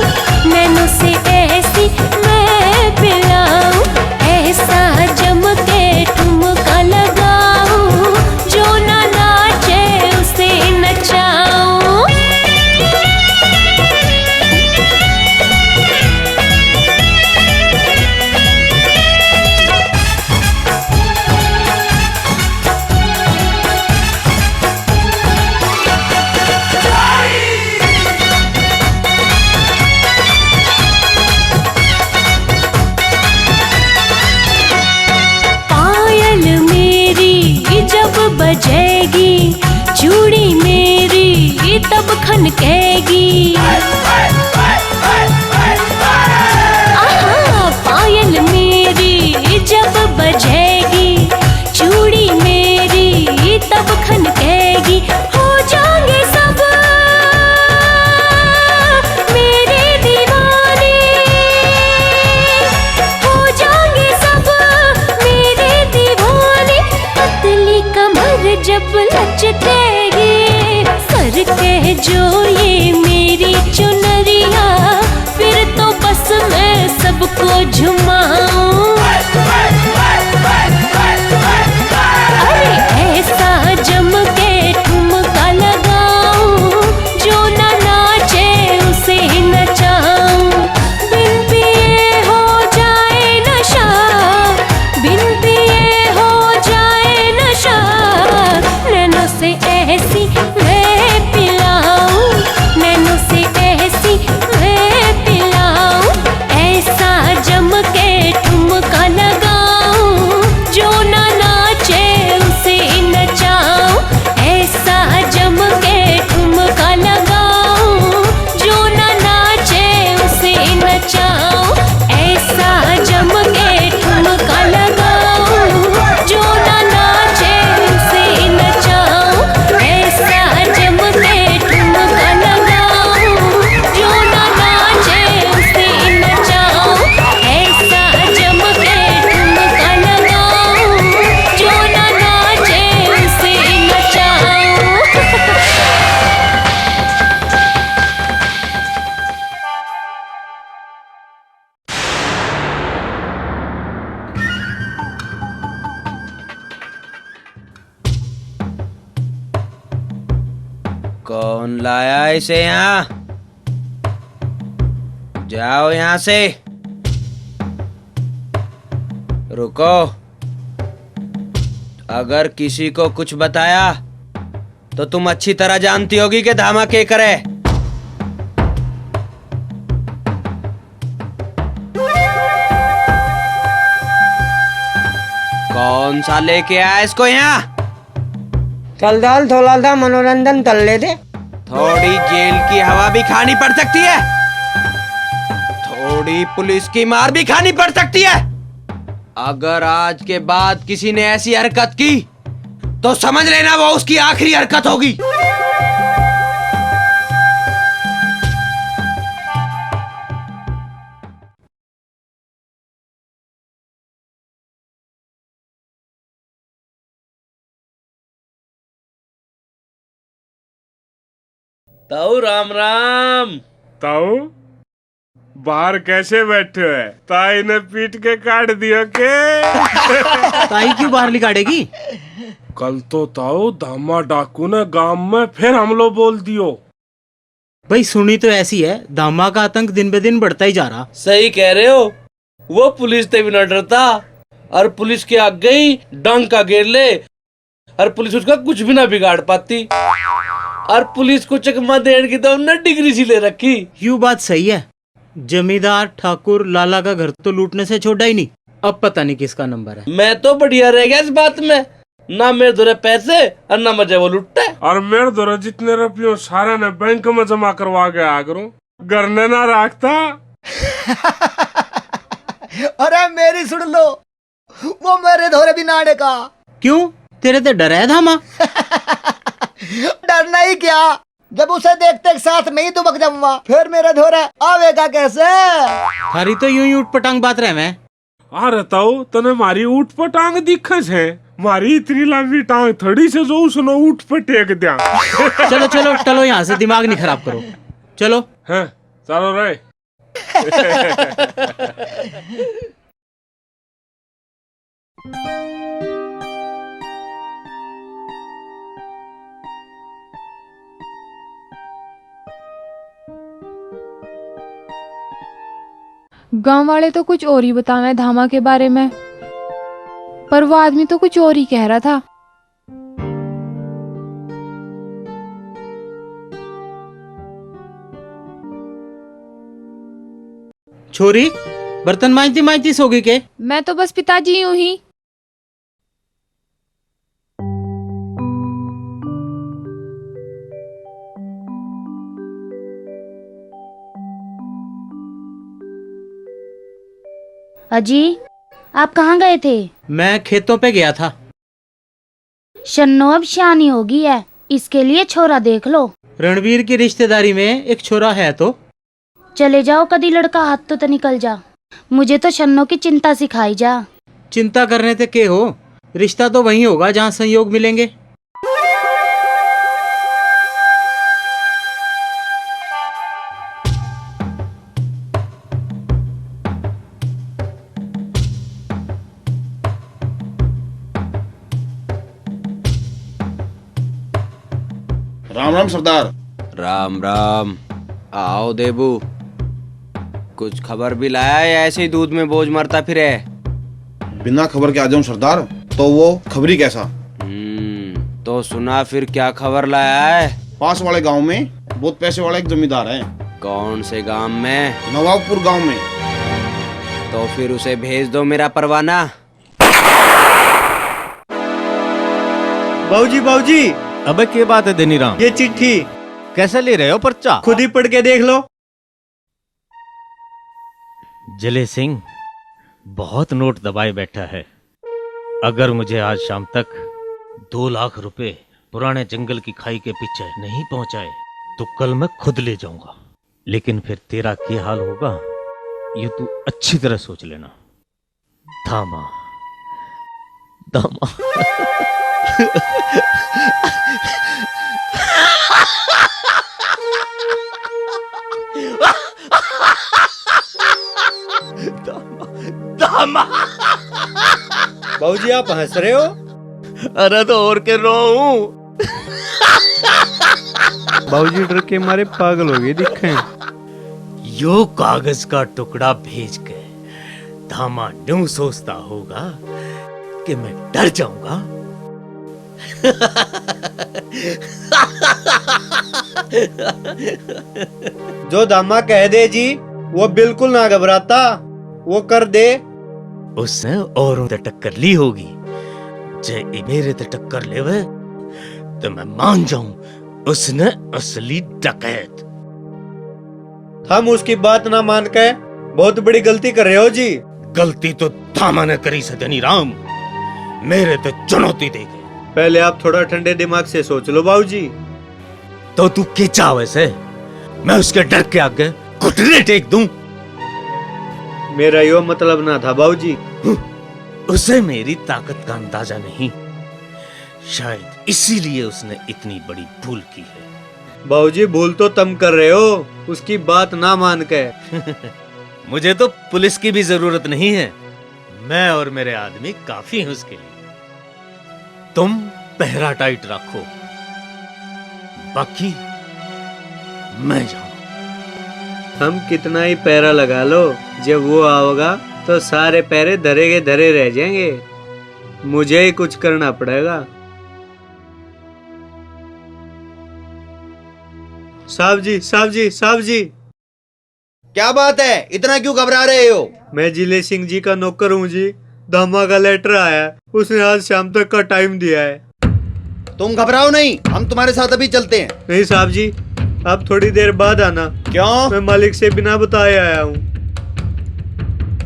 नैनों से ऐसी मैं पिलाऊं। ऐसा जम के ठुमका लगाऊं, जो ना नाचे उसे नचाऊं। पायल मेरी जब बजेगी, चूड़ी मेरी तब खनकेगी। आहा, पायल मेरी जब बजेगी, चूड़ी मेरी तब खनकेगी। हो जाएंगे सब मेरे दीवाने, हो जाएंगे सब मेरे दीवाने। पतली कमर जब लचकेगी, सर के जो ये मेरी चुनरिया, फिर तो बस मैं सबको झुमाऊं। अरे ऐसा जम के ठुमका लगाऊं, जो ना नाचे उसे ही नचाऊं। बिन पिए हो जाए नशा, बिन पिए हो जाए नशा। नैनों से ऐसी मैं पिलाऊं, नैनों से ऐसी मैं पिलाऊं। ऐसा जम के ठुमका लगाऊं, जो ना नाचे उसे नचाऊं। ऐसा जम के ठुमका लगाऊं, जो ना नाचे उसे नचाऊं। ऐसा जम के ठुमका लगाऊं, जो ना नाचे उसे नचाऊं। ऐसा जम के ठुमका लगाऊं, जो ना नाचे उसे नचाऊं। ऐसा जम के ठुमका लगाऊं, जो ना नाचे उसे नचाऊं। कौन लाया इसे यहाँ? जाओ यहाँ से। रुको, अगर किसी को कुछ बताया तो तुम अच्छी तरह जानती होगी कि धामा के करे। कौन सा लेके आया इसको यहाँ? चल दाल थोड़ा सा मनोरंजन कर ले दे। थोड़ी जेल की हवा भी खानी पड़ सकती है, थोड़ी पुलिस की मार भी खानी पड़ सकती है। अगर आज के बाद किसी ने ऐसी हरकत की तो समझ लेना वो उसकी आखिरी हरकत होगी। ताऊ राम राम। ताऊ बाहर कैसे बैठे है? ताई ने पीट के काट दिया के? ताई क्यों बाहर निकालेगी? कल तो ताऊ धामा डाकू ने गांव में फिर हमलो बोल दियो। भाई सुनी तो ऐसी है, धामा का आतंक दिन ब दिन बढ़ता ही जा रहा। सही कह रहे हो, वो पुलिस से भी न डरता और पुलिस के आगे ही डंका घेर ले और पुलिस उसका कुछ भी ना बिगाड़ पाती। और पुलिस को चकमा देने की तो उन्होंने डिग्री सी ले रखी। यूँ बात सही है, जमींदार ठाकुर लाला का घर तो लूटने से छोड़ा ही नहीं। अब पता नहीं किसका नंबर है। मैं तो बढ़िया रह गया इस बात में, ना मेरे दौरे पैसे और ना मुझे वो लुटता है। और मेरे द्वारा जितने रुपये सारे ने बैंक में जमा करवा के आ करो, घर ने ना रखता। अरे मेरी सुन लो, वो मेरे धोरे भी नाड़े का। क्यों, तेरे तो डर है धामा? डरना ही क्या, जब उसे देखते एक साथ में ही दुबक जाऊंगा, फिर मेरा धोरा आवेगा कैसे? थारी तो यूं ही उठपटांग बात रहे मैं। अरे ताऊ तने मारी ऊट पर टांग दिखे है, मारी इतनी लंबी टांग थोड़ी से जो उसने ऊट पर टेक दिया। चलो चलो चलो, यहाँ से दिमाग नहीं खराब करो, चलो। हैं चलो रे। गांव वाले तो कुछ और ही बतावे धामा के बारे में, पर वो आदमी तो कुछ और ही कह रहा था। छोरी, बर्तन मांजती मांजती सो गई के? मैं तो बस पिताजी यूं ही। अजी, आप कहाँ गए थे? मैं खेतों पे गया था। शन्नो अब शानी होगी है, इसके लिए छोरा देख लो। रणवीर की रिश्तेदारी में एक छोरा है तो चले जाओ, कदी लड़का हाथ तो निकल जा। मुझे तो शन्नो की चिंता सिखाई जा। चिंता करने से के हो, रिश्ता तो वही होगा जहाँ संयोग मिलेंगे। राम राम सरदार। राम राम। आओ देबू, कुछ खबर भी लाया या ऐसे ही दूध में बोझ मरता फिरे? बिना खबर के आ जाऊं सरदार, तो वो खबरी कैसा? तो सुना फिर क्या खबर लाया है? पास वाले गांव में बहुत पैसे वाला एक जमींदार है। कौन से गांव में? नवाबपुर गांव में। तो फिर उसे भेज दो मेरा परवाना। बाबूजी बाबूजी, अबे क्या बात है देनी राम? ये चिट्ठी कैसे ले रहे हो पर्चा? खुद ही पढ़ के देख लो। जले सिंह बहुत नोट दबाए बैठा है। अगर मुझे आज शाम तक 2 लाख रुपए पुराने जंगल की खाई के पीछे नहीं पहुंचाए तो कल मैं खुद ले जाऊंगा। लेकिन फिर तेरा क्या हाल होगा ये तू अच्छी तरह सोच लेना। धामा धामा। बाबूजी आप हंस रहे हो? अरे तो और के रो हूं। बाबूजी डर के मारे पागल हो गए दिखे। यो कागज का टुकड़ा भेज के धामा न्यू सोचता होगा कि मैं डर जाऊंगा। जो दामा कह दे जी वो बिल्कुल ना घबराता, वो कर दे। उसने औरों से टक्कर ली होगी, जे मेरे से टक्कर लेवे तो मैं मान जाऊं उसने असली डकैत। हम उसकी बात ना मान के बहुत बड़ी गलती कर रहे हो जी। गलती तो धामा ने करी सदनी राम, मेरे तो चुनौती दे गए। पहले आप थोड़ा ठंडे दिमाग से सोच लो बाबूजी। तो तू क्या चाहे से मैं उसके डर के आगे घुटने टेक दूं? मेरा यो मतलब ना था बाबूजी। उसे मेरी ताकत का अंदाजा नहीं, शायद इसीलिए उसने इतनी बड़ी भूल की है। बाबूजी भूल तो तुम कर रहे हो, उसकी बात ना मान के। मुझे तो पुलिस की भी जरूरत नहीं है, मैं और मेरे आदमी काफी हैं उसके लिए। तुम पहरा टाइट रखो, बाकी मैं जाऊं। हम कितना ही पैरा लगा लो, जब वो आओगा तो सारे पैरे धरे के धरे रह जाएंगे। मुझे ही कुछ करना पड़ेगा। साहब जी, साहब जी, साहब जी। क्या बात है, इतना क्यों घबरा रहे हो? मैं जिले सिंह जी का नौकर हूँ जी। धामा का लेटर आया है, उसने आज शाम तक का टाइम दिया है। तुम घबराओ नहीं, हम तुम्हारे साथ अभी चलते हैं। नहीं साहब जी, आप थोड़ी देर बाद आना। क्यों? मैं मालिक से बिना बताए आया हूँ।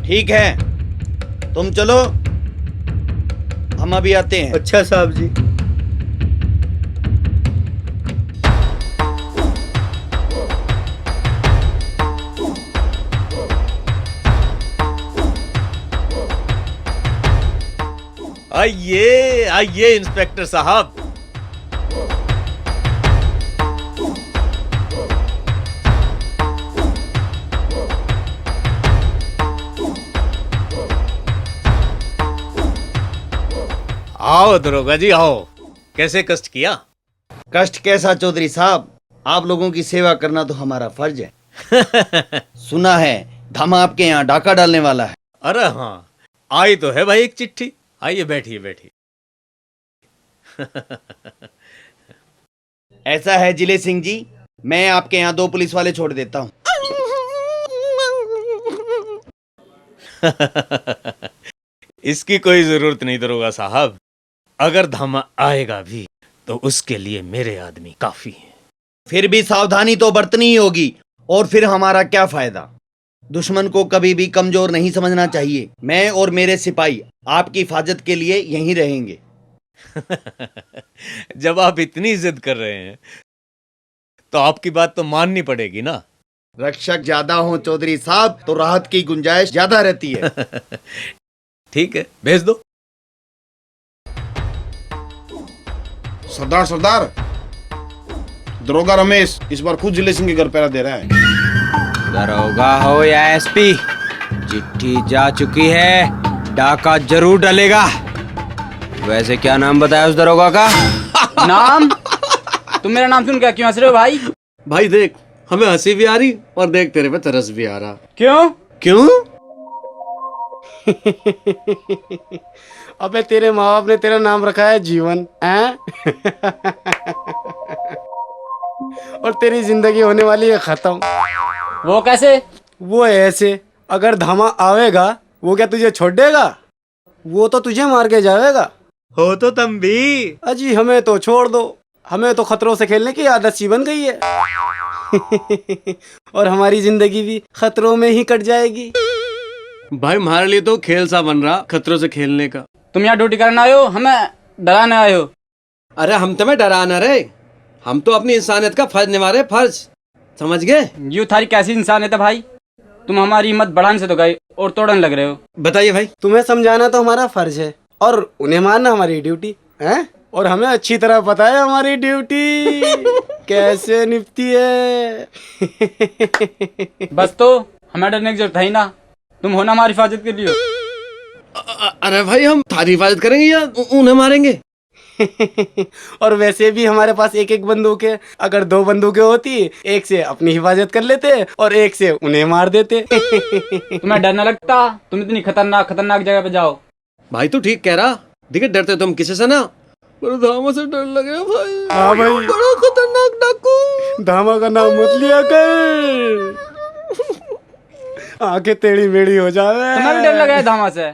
ठीक है, तुम चलो, हम अभी आते हैं। अच्छा साहब जी। आइए आइए इंस्पेक्टर साहब। आओ दरोगा जी आओ। कैसे कष्ट किया? कष्ट कैसा चौधरी साहब, आप लोगों की सेवा करना तो हमारा फर्ज है। सुना है धामा आपके यहाँ डाका डालने वाला है। अरे हाँ, आई तो है भाई एक चिट्ठी। आइए बैठिए बैठिए। ऐसा है जिले सिंह जी, मैं आपके यहाँ 2 पुलिस वाले छोड़ देता हूँ। इसकी कोई जरूरत नहीं दरोगा साहब। अगर धामा आएगा भी तो उसके लिए मेरे आदमी काफी हैं। फिर भी सावधानी तो बरतनी ही होगी, और फिर हमारा क्या फायदा। दुश्मन को कभी भी कमजोर नहीं समझना चाहिए। मैं और मेरे सिपाही आपकी हिफाजत के लिए यहीं रहेंगे। जब आप इतनी जिद कर रहे हैं तो आपकी बात तो माननी पड़ेगी ना। रक्षक ज्यादा हो चौधरी साहब तो राहत की गुंजाइश ज्यादा रहती है। ठीक है, भेज दो। सरदार सरदार, दरोगा रमेश इस बार खुद जिले सिंह के घर पहरा दे रहा है। दरोगा हो या एसपी, चिट्ठी जा चुकी है, डाका जरूर डलेगा। वैसे क्या नाम बताया उस दरोगा का? नाम? तुम मेरा नाम सुन क्या क्यों हंस रहे हो भाई? भाई देख, हमें हंसी भी आ रही और देख तेरे पे तरस भी आ रहा। क्यों? क्यों? अबे तेरे माँ बाप ने तेरा नाम रखा है जीवन, हैं? और तेरी जिंदगी होने वाली है खत्म। वो कैसे? वो ऐसे, अगर धामा आवेगा वो क्या तुझे छोड़ देगा? वो तो तुझे मार के जाएगा। हो तो तुम भी। अजी हमें तो छोड़ दो, हमें तो खतरों से खेलने की आदत सी बन गई है। और हमारी जिंदगी भी खतरों में ही कट जाएगी। भाई हमारे लिए तो खेल सा बन रहा खतरों से खेलने का। तुम यहाँ ड्यूटी करने आए हो, हमें डराने आए हो? अरे हम तुम्हें डराना रे, हम तो अपनी इंसानियत का फर्ज निभा रहे, फर्ज, समझ गए? यू थारी कैसी इंसानियत है भाई? तुम हमारी हिम्मत बढ़ाने से तो गए और तोड़ने लग रहे हो। बताइए भाई। तुम्हें समझाना तो हमारा फर्ज है और उन्हें मानना हमारी ड्यूटी है। और हमें अच्छी तरह पता है हमारी ड्यूटी कैसे निपटी है। बस तो हमें डरने की जरूरत है ही ना, तुम हो ना हमारी हिफाजत के लिए। अरे भाई हम थारी हिफाजत करेंगे या उन्हें मारेंगे? और वैसे भी हमारे पास एक एक बंदूक है। अगर 2 बंदूकें होती, एक से अपनी हिफाजत कर लेते और एक से उन्हें मार देते। तुम्हें डर न लगता? तुम इतनी खतरनाक खतरनाक जगह पे जाओ। भाई तू ठीक कह रहा, देखिए डरते तुम किसी से ना, पर धामा से डर लगे भाई। हाँ भाई, बड़ा खतरनाक डाकू। धामा का नाम मत लिया कर, आंखें टेढ़ी मेढ़ी हो जावे। तुम्हें भी डर लगा है धामा से?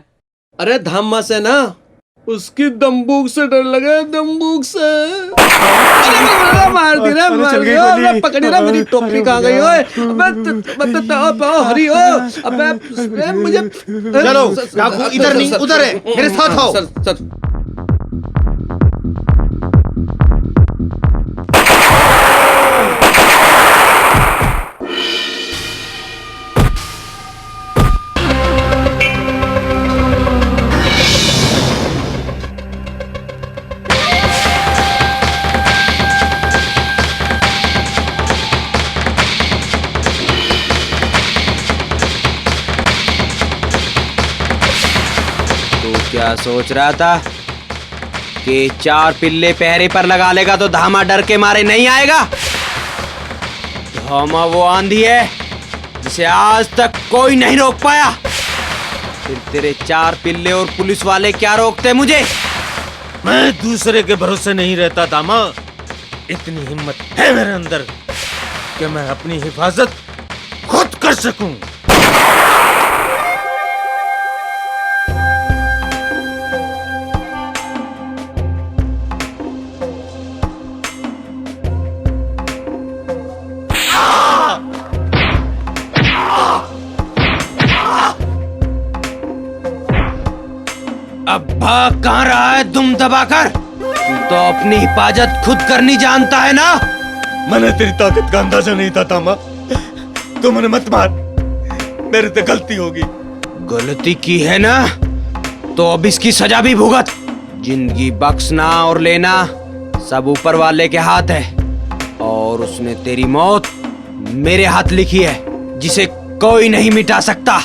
अरे धामा से ना, उसकी दम्बूक से डर लगे, दम्बूक से। मार दी रे, मार दी रे, पकड़ी रे, मेरी टोपी कहाँ गई? ओए अबे हरी हो, अबे मुझे चलो डाकू इधर नहीं उधर है, मेरे साथ आओ। सर क्या सोच रहा था कि 4 पिल्ले पहरे पर लगा लेगा तो धामा डर के मारे नहीं आएगा? धामा वो आंधी है जिसे आज तक कोई नहीं रोक पाया। फिर तेरे 4 पिल्ले और पुलिस वाले क्या रोकते मुझे? मैं दूसरे के भरोसे नहीं रहता दामा। इतनी हिम्मत है मेरे अंदर कि मैं अपनी हिफाजत खुद कर सकूं। अब भाग कहाँ रहा है दुम दबाकर? तू तो अपनी हिफाजत खुद करनी जानता है ना? मैंने तेरी ताकत का अंदाजा नहीं था दामा। तू मुझे मत मार, मेरे से गलती होगी। गलती की है ना, तो अब इसकी सजा भी भुगत। जिंदगी बख्शना और लेना सब ऊपर वाले के हाथ है, और उसने तेरी मौत मेरे हाथ लिखी है, जिसे कोई नहीं मिटा सकता।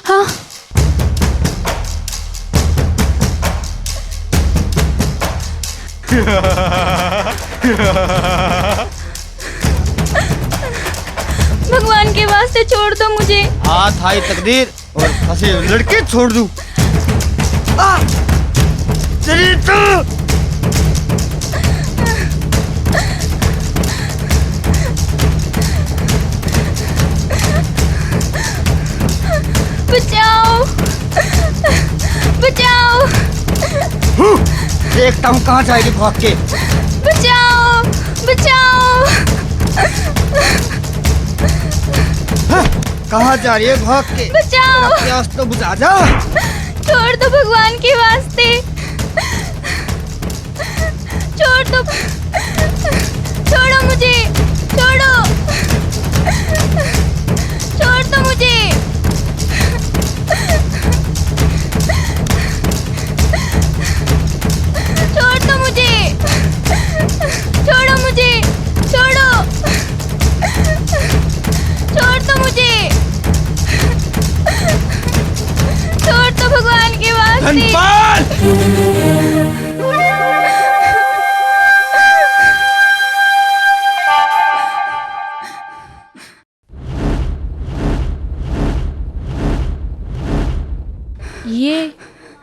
हाँ। भगवान के वास्ते छोड़ दो मुझे। हाथ आई तकदीर और फंसे लड़के छोड़ दूं। चलिए तो। बचाओ, बचाओ। देखता हूँ कहाँ जाएगी भाग के। बचाओ, बचाओ। कहाँ जा रही है भाग के? बचाओ। प्यास तो बुझा जा। छोड़ दो भगवान के वास्ते, छोड़ दो, छोड़ो मुझे, छोड़ो, छोड़ दो मुझे। छोड़ दो मुझे, छोड़ो मुझे, छोड़ो, छोड़ दो मुझे, छोड़ दो भगवान के वास्ते।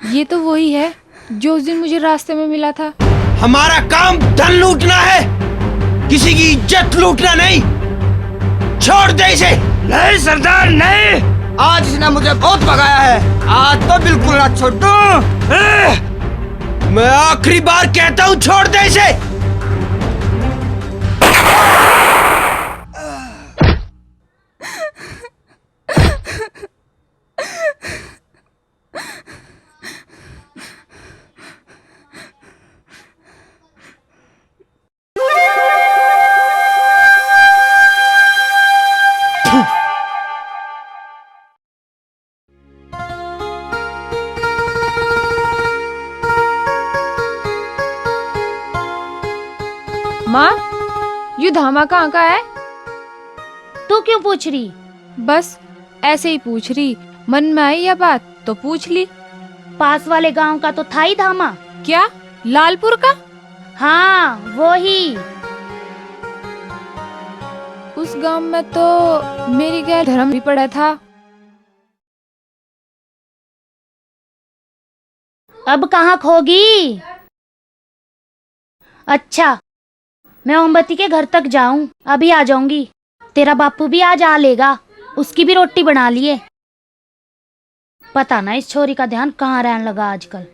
ये तो वही है जो उस दिन मुझे रास्ते में मिला था। हमारा काम धन लूटना है, किसी की इज्जत लूटना नहीं। छोड़ दे इसे। नहीं सरदार नहीं, आज इसने मुझे बहुत भगाया है, आज तो बिल्कुल ना छोड़ो। मैं आखिरी बार कहता हूँ छोड़ दे इसे। माँ, ये धामा कहाँ का है? तू क्यों पूछ रही? बस ऐसे ही पूछ रही, मन में आई यह बात तो पूछ ली। पास वाले गांव का तो था ही धामा। क्या, लालपुर का? हाँ वो ही। उस गांव में तो मेरी गैर धर्म भी पड़ा था। अब कहाँ खोगी? अच्छा, मैं मोमबत्ती के घर तक जाऊं, अभी आ जाऊंगी। तेरा बापू भी आज आ लेगा, उसकी भी रोटी बना लिए। पता ना इस छोरी का ध्यान कहाँ रहने लगा आजकल।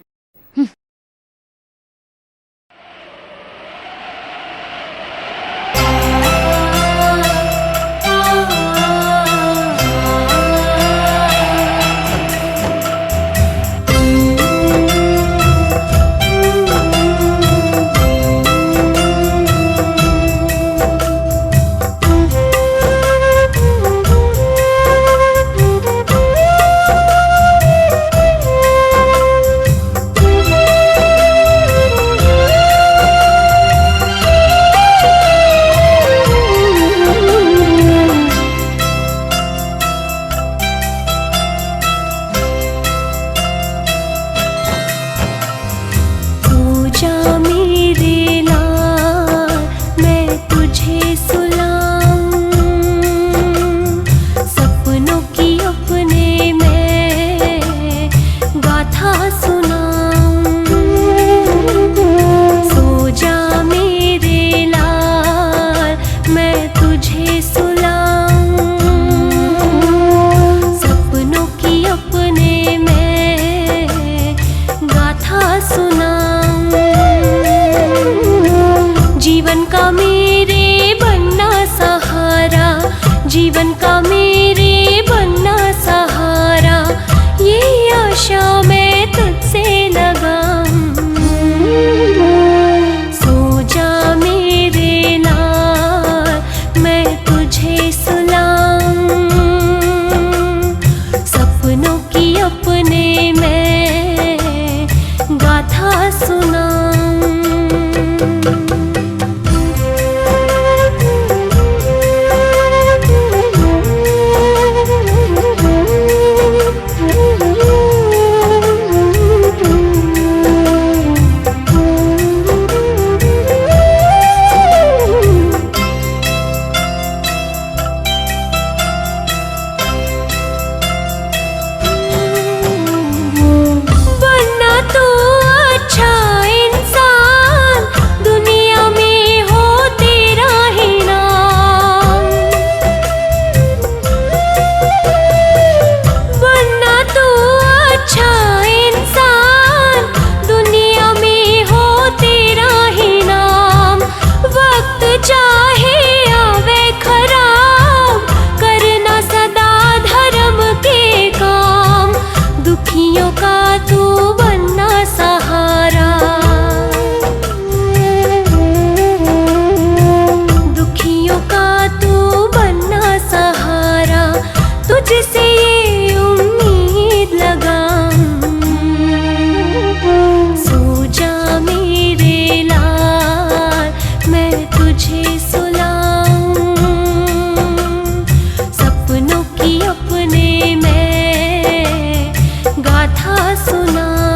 से ये उम्मीद लगाऊं, सो जा मेरे लाल मैं तुझे सुलाऊं, सपनों की अपने मैं गाथा सुनाऊं।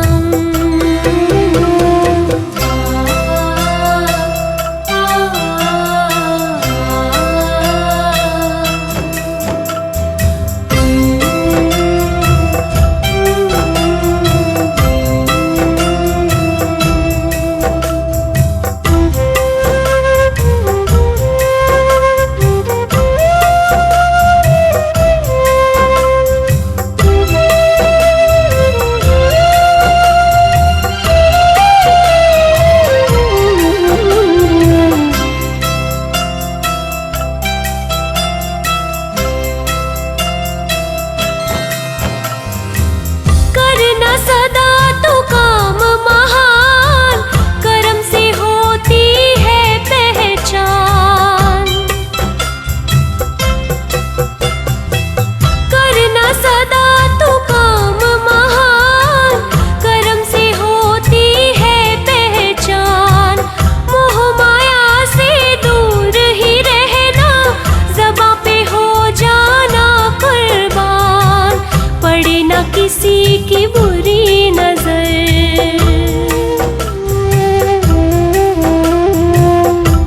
किसी की बुरी नजर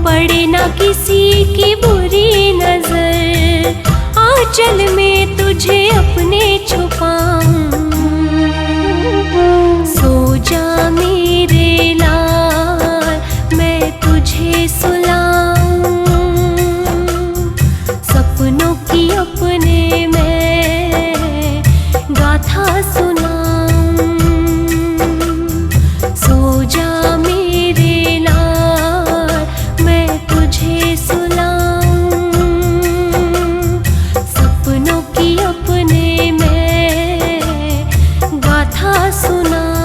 पड़े ना, किसी की बुरी नजर, आंचल में तुझे अपने छुपाऊं, सो जा मेरे लाल मैं तुझे सुलाऊं, सपनों की अपने मैं गाथा सुनाऊं, सो जा मेरे लाल मैं तुझे सुलाऊं, सपनों की अपने मैं गाथा सुनाऊं।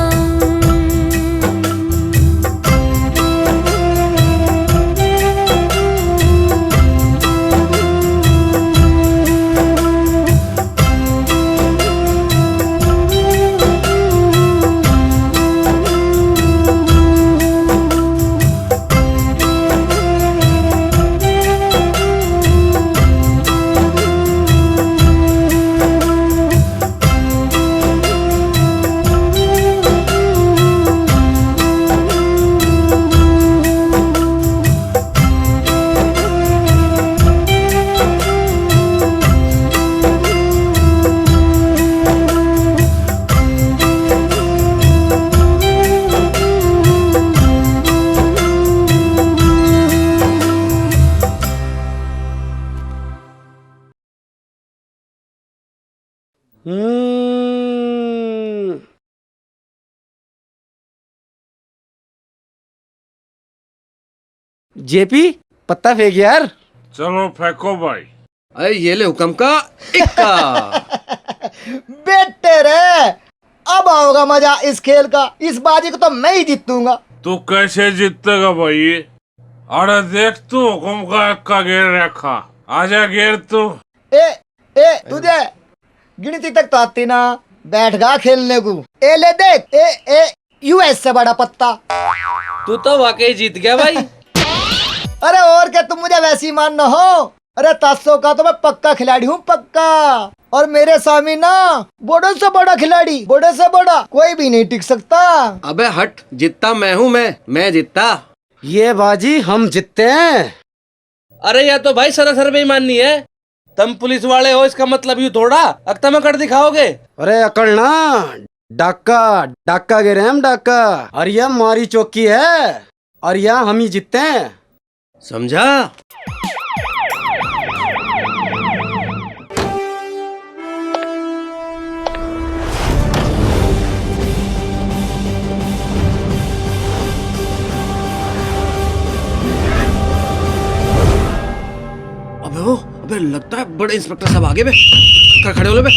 जेपी पत्ता फेंक यार। चलो फेंको भाई। अरे ये ले हुक्म का इक्का। बेटे रे, अब आओगा मजा इस खेल का। इस बाजी को तो मैं ही जीतूंगा। तू कैसे जीतेगा भाई? अरे देख तू हुक्म का इक्का गेर रखा। आजा गेर तू। ए तुझे गिनती तक तो आती ना, बैठ गा खेलने को। ए ले देख, ए यूएस से बड़ा पत्ता। तू तो वाकई जीत गया भाई। अरे और क्या, तुम मुझे वैसी मान न हो। अरे 700 का तो मैं पक्का खिलाड़ी हूँ, पक्का। और मेरे सामने ना बड़े से बड़ा खिलाड़ी, बड़े से बड़ा कोई भी नहीं टिक सकता। अबे हट, जीतता मैं हूँ। मैं जीतता। ये बाजी हम जीतते हैं। अरे या तो भाई सरासर बेईमानी है। तुम पुलिस वाले हो, इसका मतलब यूँ थोड़ा अक्ता में कर दिखाओगे। अरे अकड़ ना, डाका गिरे हम, डाका। और यह हमारी चौकी है, और यह हम ही जीतते हैं, समझा? अबे लगता है बड़े इंस्पेक्टर साहब आगे बे। खड़े हो ले बे।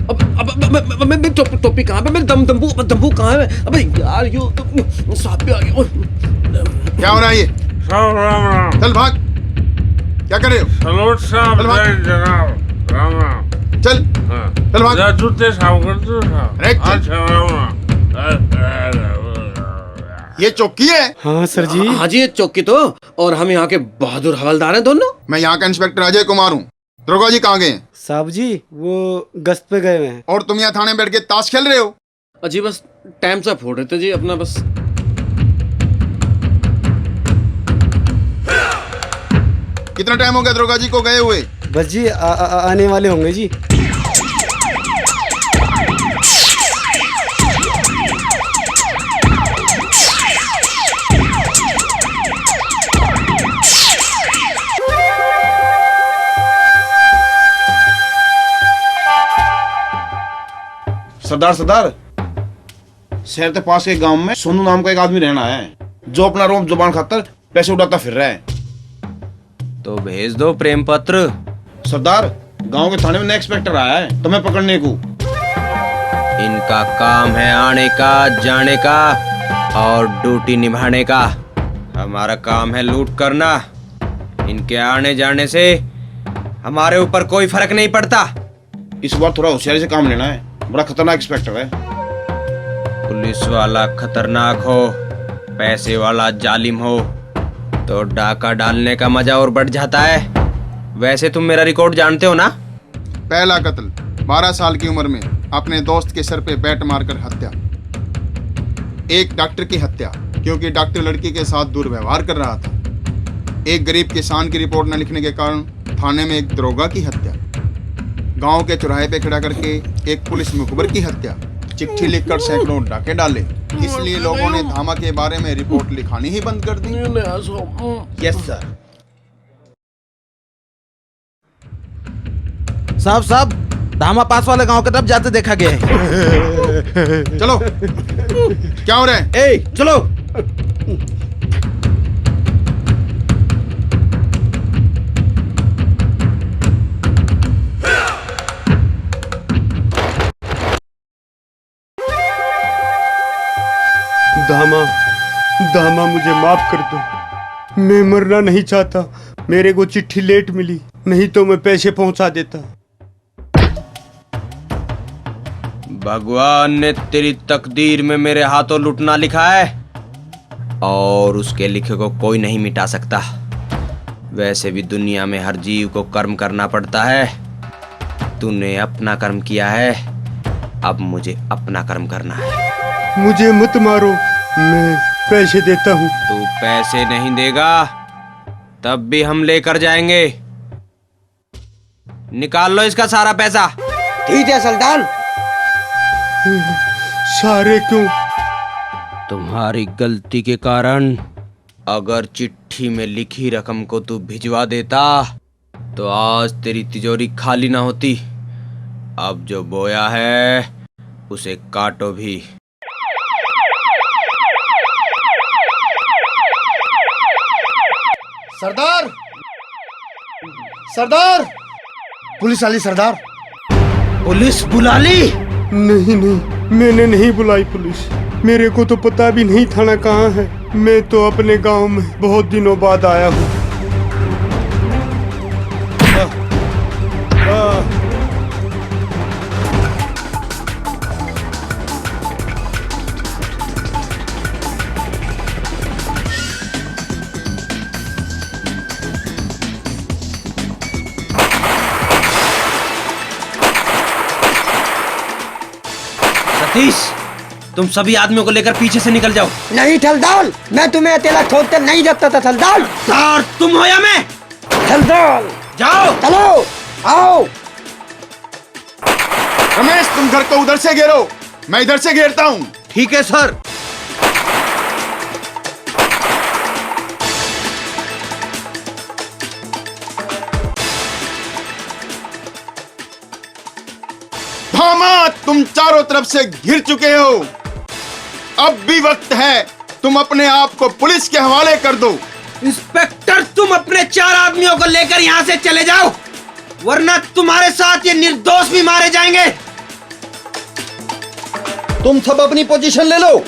अब मैं टोपी कहाँ पे? मेरे दम्बू कहाँ है? अबे यार यू साहब भी आ गए। क्या हो रहा है ये? राम राम। चल भाग। क्या कर रहे हो? सलोट साहब जनाब, राम राम। चल हाँ। चल भाग। जा जूते साफ कर दो साफ। अरे चल। अच्छा ये चौकी है। हाँ सर जी। हाँ जी, ये चौकी तो, और हम यहाँ के बहादुर हवलदार हैं दोनों। मैं यहाँ का इंस्पेक्टर अजय कुमार हूँ। दरोगा जी कहाँ गए हैं? साहब जी वो गश्त पे गए हुए हैं। और तुम यहाँ थाने में बैठ के ताश खेल रहे हो? अजी बस टाइम सा फोड़ रहे थे जी अपना बस। कितना टाइम हो गया दरोगा जी को गए हुए? बस जी आने वाले होंगे जी। सरदार सरदार, शहर के पास के गांव में सोनू नाम का एक आदमी रहना है जो अपना रोम जुबान खातर पैसे उड़ाता फिर रहा है। तो भेज दो प्रेम पत्र। सरदार, गांव के थाने में नया इंस्पेक्टर आया है तुम्हें पकड़ने को। इनका काम है आने का, जाने का और ड्यूटी निभाने का। हमारा काम है लूट करना। इनके आने जाने से हमारे ऊपर कोई फर्क नहीं पड़ता। इस बार थोड़ा होशियारी से काम लेना है, बड़ा खतरनाक इंस्पेक्टर है। पुलिस वाला खतरनाक हो, पैसे वाला जालिम हो तो डाका डालने का मजा और बढ़ जाता है। वैसे तुम मेरा रिकॉर्ड जानते हो ना? पहला कत्ल 12 साल की उम्र में अपने दोस्त के सर पे बैट मारकर हत्या। एक डॉक्टर की हत्या क्योंकि डॉक्टर लड़की के साथ दुर्व्यवहार कर रहा था। एक गरीब किसान की रिपोर्ट न लिखने के कारण थाने में एक दरोगा की हत्या। गांव के चौराहे पे खड़ा करके एक पुलिस मुखबिर की हत्या। चिट्ठी लिखकर सैकड़ों डाके डाले। इसलिए लोगों ने धामा के बारे में रिपोर्ट लिखानी ही बंद कर दी। Yes sir. साहब साहब, धामा पास वाले गांव की तरफ जाते देखा गया है। चलो क्या हो रहा है? ए चलो। दामा मुझे माफ कर दो। मैं मरना नहीं चाहता। मेरे को चिट्ठी लेट मिली, नहीं तो मैं पैसे पहुंचा देता। भगवान ने तेरी तकदीर में मेरे हाथों लुटना लिखा है और उसके लिखे को कोई नहीं मिटा सकता। वैसे भी दुनिया में हर जीव को कर्म करना पड़ता है। तूने अपना कर्म किया है, अब मुझे अपना कर्म करना है। मुझे मत मारो, मैं पैसे देता हूँ। तू पैसे नहीं देगा तब भी हम लेकर जाएंगे। निकाल लो इसका सारा पैसा। ठीक है सुल्तान। सारे क्यों? तुम्हारी गलती के कारण। अगर चिट्ठी में लिखी रकम को तू भिजवा देता तो आज तेरी तिजोरी खाली ना होती। अब जो बोया है उसे काटो भी। सरदार, सरदार, पुलिस वाली सरदार। पुलिस बुला ली? नहीं नहीं, मैंने नहीं बुलाई पुलिस। मेरे को तो पता भी नहीं थाना कहाँ है। मैं तो अपने गांव में बहुत दिनों बाद आया हूँ। सतीश, तुम सभी आदमियों को लेकर पीछे से निकल जाओ। नहीं थलदाल, मैं तुम्हें अकेला छोड़कर नहीं रखता था थलदाल। और तुम हो या मैं? थलदाल जाओ। चलो आओ। रमेश, तुम घर को उधर से घेरो, मैं इधर से घेरता हूँ। ठीक है सर। धामा, तुम चारों तरफ से घिर चुके हो। अब भी वक्त है, तुम अपने आप को पुलिस के हवाले कर दो। इंस्पेक्टर, तुम अपने 4 आदमियों को लेकर यहाँ से चले जाओ, वरना तुम्हारे साथ ये निर्दोष भी मारे जाएंगे। तुम सब अपनी पोजीशन ले लो।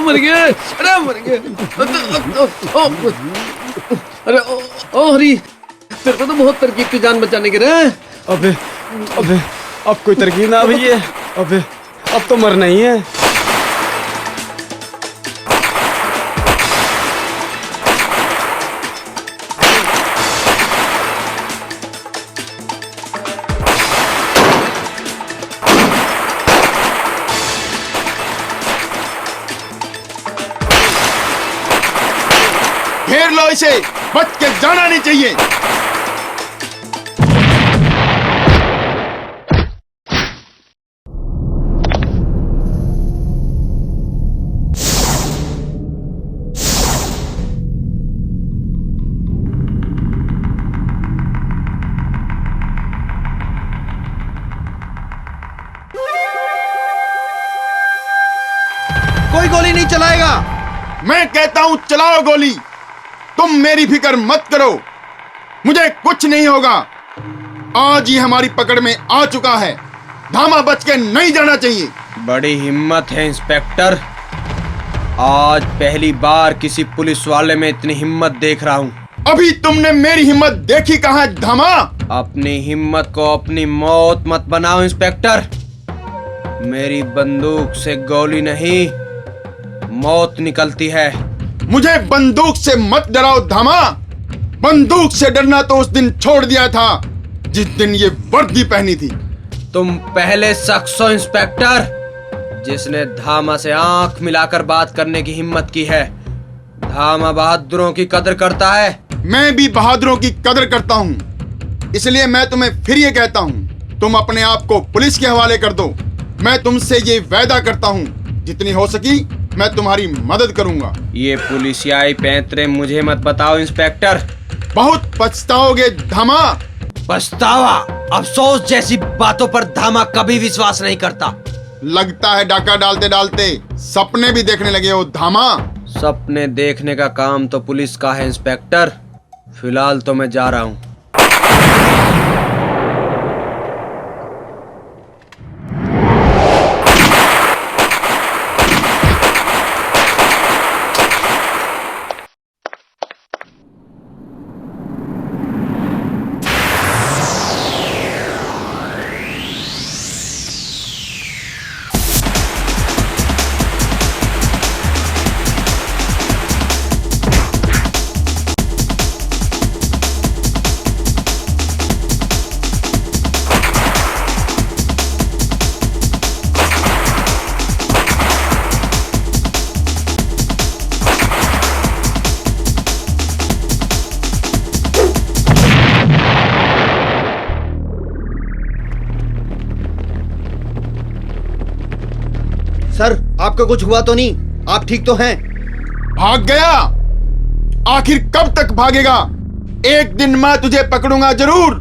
मर गए, अरे मर गए। अरे ओ हरी, तेरे को तो बहुत तरकीब की जान बचाने गिरे। अबे अबे अब कोई तरकीब ना भैया, अबे अब तो मरना ही है। घेर लो इसे, बच के जाना नहीं चाहिए। कोई गोली नहीं चलाएगा। मैं कहता हूं चलाओ गोली। तुम मेरी फिक्र मत करो, मुझे कुछ नहीं होगा। आज ही हमारी पकड़ में आ चुका है, धामा बच के नहीं जाना चाहिए। बड़ी हिम्मत है इंस्पेक्टर, आज पहली बार किसी पुलिस वाले में इतनी हिम्मत देख रहा हूँ। अभी तुमने मेरी हिम्मत देखी कहाँ है धामा? अपनी हिम्मत को अपनी मौत मत बनाओ इंस्पेक्टर। मेरी बंदूक से गोली नहीं, मौत निकलती है। मुझे बंदूक से मत डराओ धामा। बंदूक से डरना तो उस दिन छोड़ दिया था जिस दिन ये वर्दी पहनी थी। तुम पहले शख्स हो इंस्पेक्टर जिसने धामा से आंख मिलाकर बात करने की हिम्मत की है। धामा बहादुरों की कदर करता है। मैं भी बहादुरों की कदर करता हूँ, इसलिए मैं तुम्हें फिर ये कहता हूँ, तुम अपने आप को पुलिस के हवाले कर दो। मैं तुमसे ये वादा करता हूँ, जितनी हो सकी मैं तुम्हारी मदद करूंगा। ये पुलिसियाई पैंतरे मुझे मत बताओ इंस्पेक्टर। बहुत पछताओगे धामा। पछतावा, अफसोस जैसी बातों पर धामा कभी विश्वास नहीं करता। लगता है डाका डालते डालते सपने भी देखने लगे हो धामा। सपने देखने का काम तो पुलिस का है इंस्पेक्टर। फिलहाल तो मैं जा रहा हूँ। सर आपका कुछ हुआ तो नहीं? आप ठीक तो हैं? भाग गया? आखिर कब तक भागेगा? एक दिन मैं तुझे पकड़ूंगा जरूर।